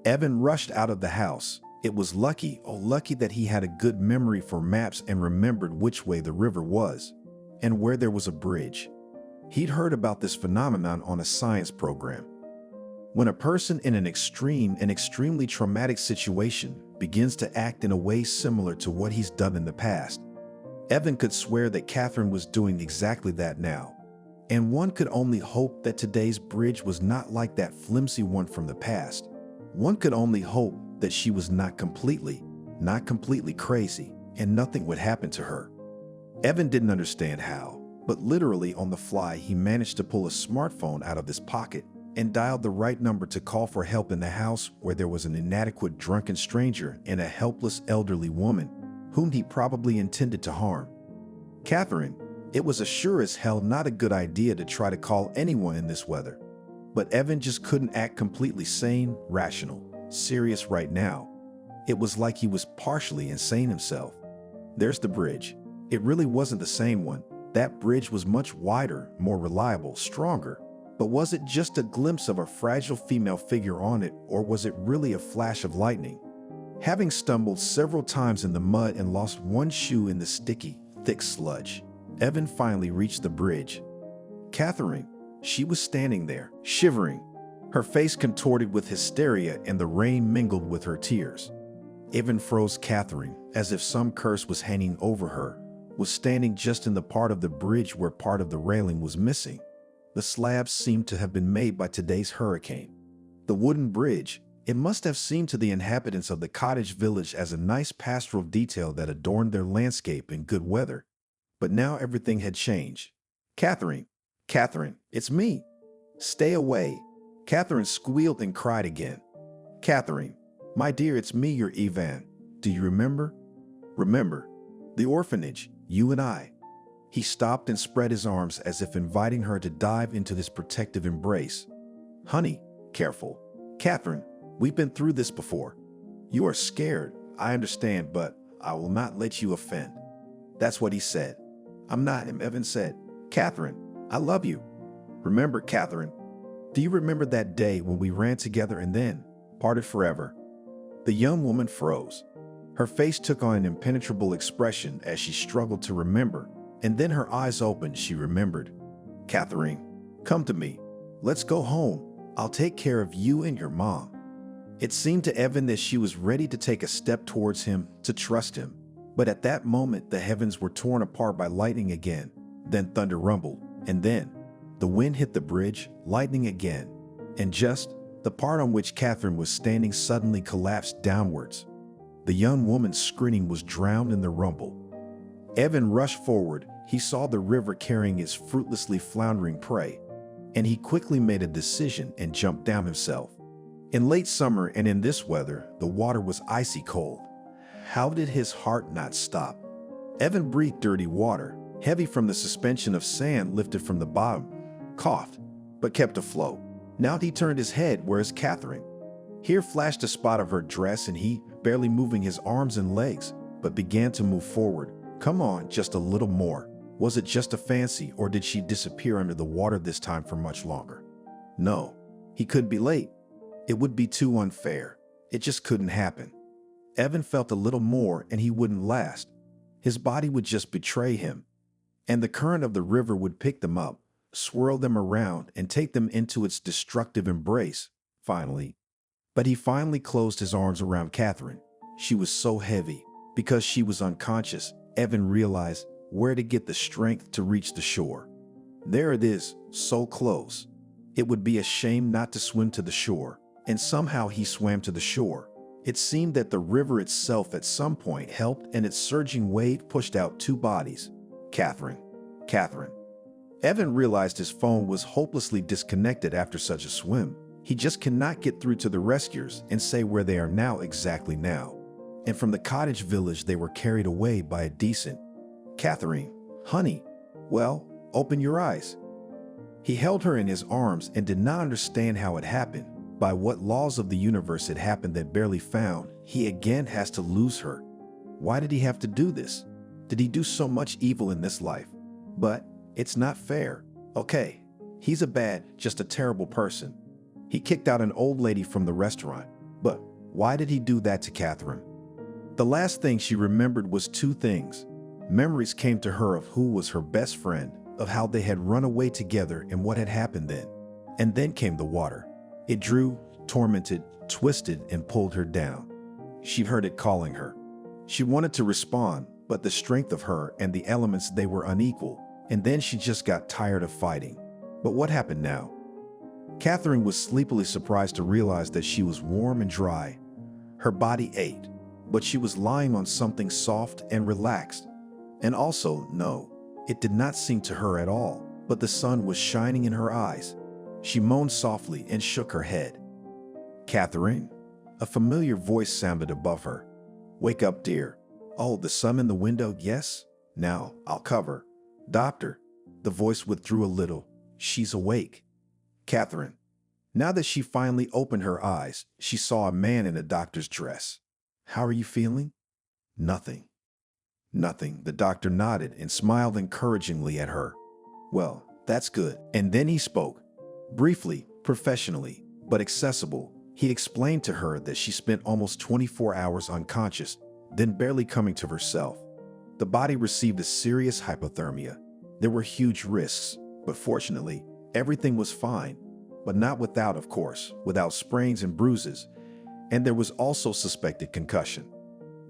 Evan rushed out of the house. It was lucky, oh lucky, that he had a good memory for maps and remembered which way the river was and where there was a bridge. He'd heard about this phenomenon on a science program. When a person in an extreme and extremely traumatic situation begins to act in a way similar to what he's done in the past, Evan could swear that Catherine was doing exactly that now. And one could only hope that today's bridge was not like that flimsy one from the past. One could only hope that she was not completely crazy, and nothing would happen to her. Evan didn't understand how, but literally on the fly, he managed to pull a smartphone out of his pocket and dialed the right number to call for help in the house where there was an inadequate drunken stranger and a helpless elderly woman whom he probably intended to harm. Catherine, it was a sure as hell not a good idea to try to call anyone in this weather. But Evan just couldn't act completely sane, rational, serious right now. It was like he was partially insane himself. There's the bridge. It really wasn't the same one. That bridge was much wider, more reliable, stronger. But was it just a glimpse of a fragile female figure on it, or was it really a flash of lightning? Having stumbled several times in the mud and lost one shoe in the sticky, thick sludge, Evan finally reached the bridge. Catherine, she was standing there, shivering, her face contorted with hysteria, and the rain mingled with her tears. Evan froze. Catherine, as if some curse was hanging over her, was standing just in the part of the bridge where part of the railing was missing. The slabs seemed to have been made by today's hurricane. The wooden bridge, it must have seemed to the inhabitants of the cottage village as a nice pastoral detail that adorned their landscape in good weather. But now everything had changed. Catherine, it's me. Stay away. Catherine squealed and cried again. Catherine, my dear, it's me, your Evan. Do you remember? Remember, the orphanage, you and I. He stopped and spread his arms as if inviting her to dive into this protective embrace. Honey, careful. Catherine, we've been through this before. You are scared, I understand, but I will not let you offend. That's what he said. I'm not him, Evan said. Catherine, I love you. Remember, Catherine, do you remember that day when we ran together and then parted forever? The young woman froze. Her face took on an impenetrable expression as she struggled to remember, and then her eyes opened. She remembered. Catherine, come to me. Let's go home. I'll take care of you and your mom. It seemed to Evan that she was ready to take a step towards him, to trust him. But at that moment, the heavens were torn apart by lightning again. Then thunder rumbled, and then the wind hit the bridge, lightning again, and just the part on which Catherine was standing suddenly collapsed downwards. The young woman's screaming was drowned in the rumble. Evan rushed forward. He saw the river carrying its fruitlessly floundering prey, and he quickly made a decision and jumped down himself. In late summer and in this weather, the water was icy cold. How did his heart not stop? Evan breathed dirty water, heavy from the suspension of sand lifted from the bottom, coughed, but kept afloat. Now he turned his head. Where is Catherine? Here flashed a spot of her dress, and he, barely moving his arms and legs, but began to move forward. Come on, just a little more. Was it just a fancy, or did she disappear under the water this time for much longer? No, he could be late. It would be too unfair. It just couldn't happen. Evan felt a little more and he wouldn't last. His body would just betray him. And the current of the river would pick them up, swirl them around, and take them into its destructive embrace, finally. But he finally closed his arms around Catherine. She was so heavy. Because she was unconscious, Evan realized where to get the strength to reach the shore. There it is, so close. It would be a shame not to swim to the shore, and somehow he swam to the shore. It seemed that the river itself at some point helped, and its surging wave pushed out two bodies. Catherine. Evan realized his phone was hopelessly disconnected after such a swim. He just cannot get through to the rescuers and say where they are now exactly now. And from the cottage village they were carried away by a decent Catherine, honey, well, open your eyes. He held her in his arms and did not understand how it happened. By what laws of the universe it happened that barely found, he again has to lose her. Why did he have to do this? Did he do so much evil in this life? But it's not fair. Okay, he's a bad, just a terrible person. He kicked out an old lady from the restaurant. But why did he do that to Catherine? The last thing she remembered was two things. Memories came to her of who was her best friend, of how they had run away together and what had happened then. And then came the water. It drew, tormented, twisted, and pulled her down. She heard it calling her. She wanted to respond, but the strength of her and the elements, they were unequal. And then she just got tired of fighting. But what happened now? Catherine was sleepily surprised to realize that she was warm and dry. Her body ached, but she was lying on something soft and relaxed. And also, no, it did not seem to her at all, but the sun was shining in her eyes. She moaned softly and shook her head. Catherine? A familiar voice sounded above her. Wake up, dear. Oh, the sun in the window, yes? Now, I'll cover. Doctor. The voice withdrew a little. She's awake. Catherine. Now that she finally opened her eyes, she saw a man in a doctor's dress. How are you feeling? Nothing. Nothing. The doctor nodded and smiled encouragingly at her. Well, that's good. And then he spoke. Briefly, professionally, but accessible. He explained to her that she spent almost 24 hours unconscious, then barely coming to herself. The body received a serious hypothermia. There were huge risks, but fortunately, everything was fine. But not without, of course, without sprains and bruises. And there was also suspected concussion.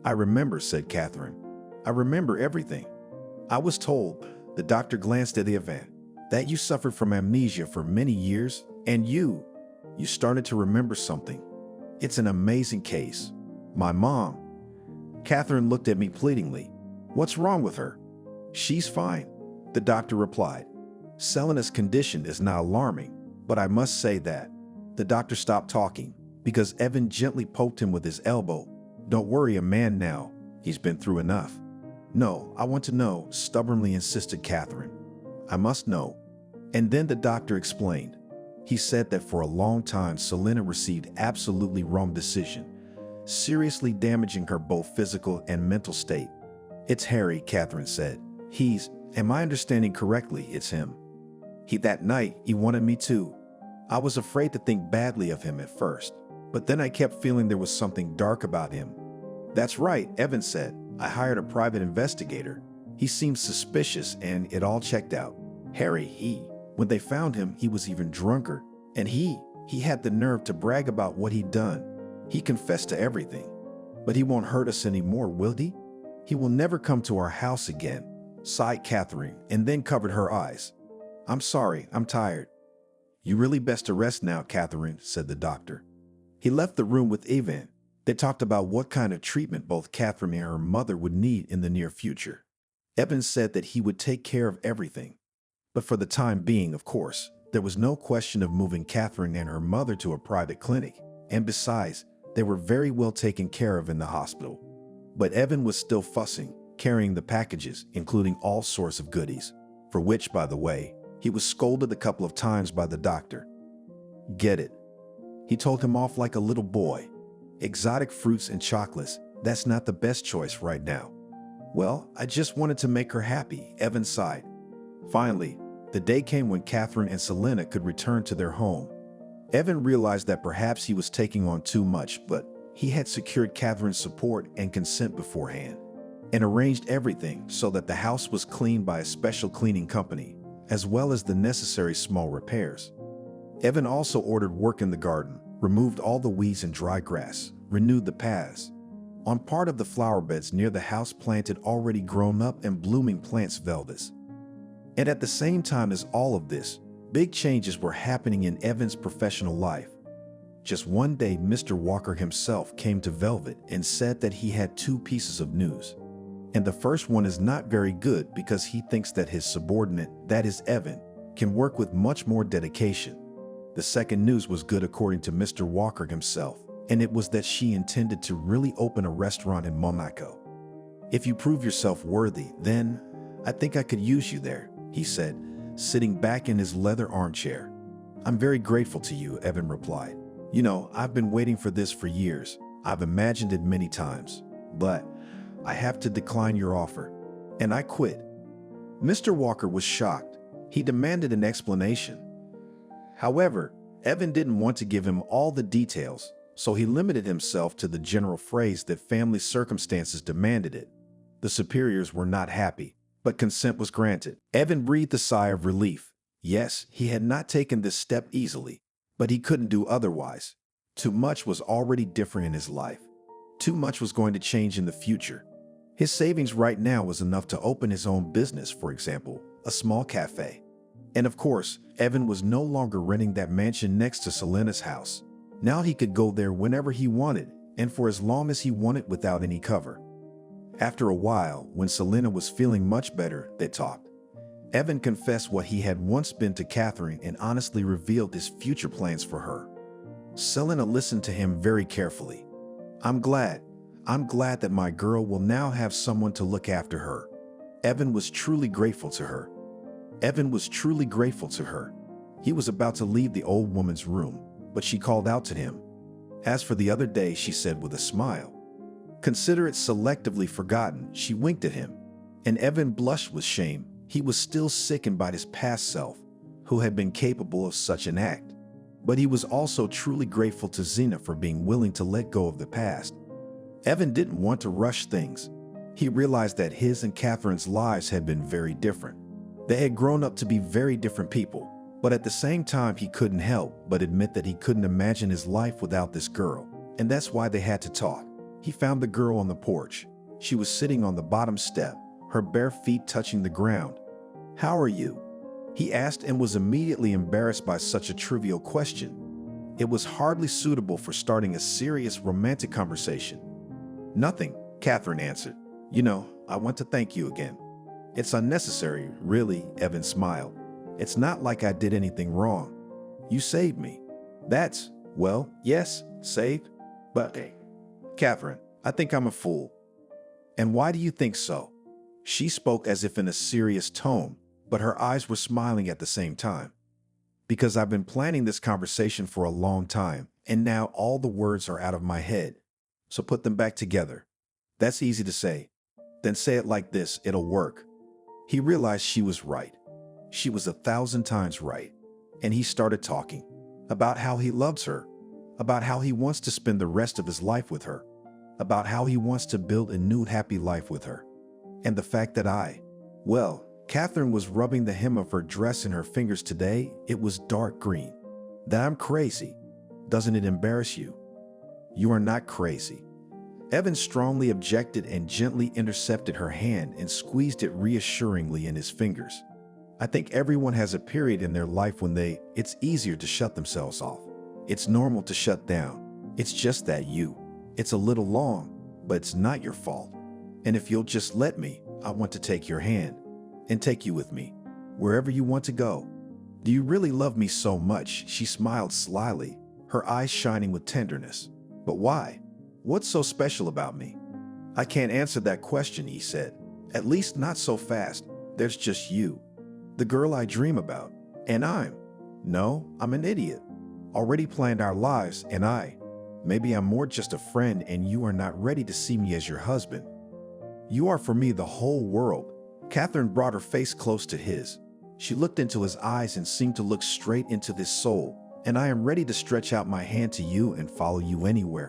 I remember, said Catherine. I remember everything. I was told, the doctor glanced at the event, that you suffered from amnesia for many years, and you started to remember something. It's an amazing case. My mom. Catherine looked at me pleadingly. What's wrong with her? She's fine, the doctor replied. Selena's condition is not alarming, but I must say that. The doctor stopped talking because Evan gently poked him with his elbow. Don't worry a man now. He's been through enough. No, I want to know, stubbornly insisted Catherine. I must know. And then the doctor explained. He said that for a long time Selena received absolutely wrong decision, seriously damaging her both physical and mental state. It's Harry, Catherine said. Am I understanding correctly, it's him. That night, he wanted me too. I was afraid to think badly of him at first, but then I kept feeling there was something dark about him. That's right, Evan said. I hired a private investigator. He seemed suspicious and it all checked out. Harry, when they found him, he was even drunker. And he had the nerve to brag about what he'd done. He confessed to everything. But he won't hurt us anymore, will he? He will never come to our house again, sighed Catherine, and then covered her eyes. I'm sorry, I'm tired. You really best to rest now, Catherine, said the doctor. He left the room with Evan. They talked about what kind of treatment both Catherine and her mother would need in the near future. Evan said that he would take care of everything. But for the time being, of course, there was no question of moving Catherine and her mother to a private clinic. And besides, they were very well taken care of in the hospital. But Evan was still fussing, carrying the packages, including all sorts of goodies, for which, by the way, he was scolded a couple of times by the doctor. Get it? He told him off like a little boy. Exotic fruits and chocolates, that's not the best choice right now. Well, I just wanted to make her happy, Evan sighed. Finally, the day came when Catherine and Selena could return to their home. Evan realized that perhaps he was taking on too much, but he had secured Catherine's support and consent beforehand, and arranged everything so that the house was cleaned by a special cleaning company, as well as the necessary small repairs. Evan also ordered work in the garden, removed all the weeds and dry grass, renewed the paths. On part of the flower beds near the house planted already grown up and blooming plants velvets. And at the same time as all of this, big changes were happening in Evan's professional life. Just one day, Mr. Walker himself came to Velvet and said that he had two pieces of news. And the first one is not very good because he thinks that his subordinate, that is Evan, can work with much more dedication. The second news was good according to Mr. Walker himself, and it was that she intended to really open a restaurant in Monaco. If you prove yourself worthy, then I think I could use you there, he said, sitting back in his leather armchair. I'm very grateful to you, Evan replied. You know, I've been waiting for this for years. I've imagined it many times, but I have to decline your offer. And I quit. Mr. Walker was shocked. He demanded an explanation. However, Evan didn't want to give him all the details, so he limited himself to the general phrase that family circumstances demanded it. The superiors were not happy, but consent was granted. Evan breathed a sigh of relief. Yes, he had not taken this step easily, but he couldn't do otherwise. Too much was already different in his life. Too much was going to change in the future. His savings right now was enough to open his own business, for example, a small cafe. And of course, Evan was no longer renting that mansion next to Selena's house. Now he could go there whenever he wanted and for as long as he wanted without any cover. After a while, when Selena was feeling much better, they talked. Evan confessed what he had once been to Catherine and honestly revealed his future plans for her. Selena listened to him very carefully. I'm glad that my girl will now have someone to look after her. Evan was truly grateful to her. He was about to leave the old woman's room, but she called out to him. As for the other day, she said with a smile. Consider it selectively forgotten, she winked at him. And Evan blushed with shame. He was still sickened by his past self, who had been capable of such an act. But he was also truly grateful to Zena for being willing to let go of the past. Evan didn't want to rush things. He realized that his and Catherine's lives had been very different. They had grown up to be very different people, but at the same time he couldn't help but admit that he couldn't imagine his life without this girl, and that's why they had to talk. He found the girl on the porch. She was sitting on the bottom step, her bare feet touching the ground. How are you? He asked and was immediately embarrassed by such a trivial question. It was hardly suitable for starting a serious romantic conversation. Nothing, Catherine answered. You know, I want to thank you again. It's unnecessary, really, Evan smiled. It's not like I did anything wrong. You saved me. That's, well, yes, saved. But, Catherine, I think I'm a fool. And why do you think so? She spoke as if in a serious tone, but her eyes were smiling at the same time. Because I've been planning this conversation for a long time, and now all the words are out of my head. So put them back together. That's easy to say. Then say it like this, it'll work. He realized she was right. She was 1,000 times right. And he started talking about how he loves her, about how he wants to spend the rest of his life with her, about how he wants to build a new happy life with her. And the fact that Catherine was rubbing the hem of her dress in her fingers today. It was dark green. That I'm crazy. Doesn't it embarrass you? You are not crazy. Evan strongly objected and gently intercepted her hand and squeezed it reassuringly in his fingers. I think everyone has a period in their life when it's easier to shut themselves off. It's normal to shut down. It's just that it's a little long, but it's not your fault. And if you'll just let me, I want to take your hand and take you with me, wherever you want to go. Do you really love me so much? She smiled slyly, her eyes shining with tenderness. But why? What's so special about me? I can't answer that question, he said. At least not so fast. There's just you, the girl I dream about. And I'm an idiot. Already planned our lives, and maybe I'm more just a friend and you are not ready to see me as your husband. You are for me the whole world. Catherine brought her face close to his. She looked into his eyes and seemed to look straight into his soul. And I am ready to stretch out my hand to you and follow you anywhere.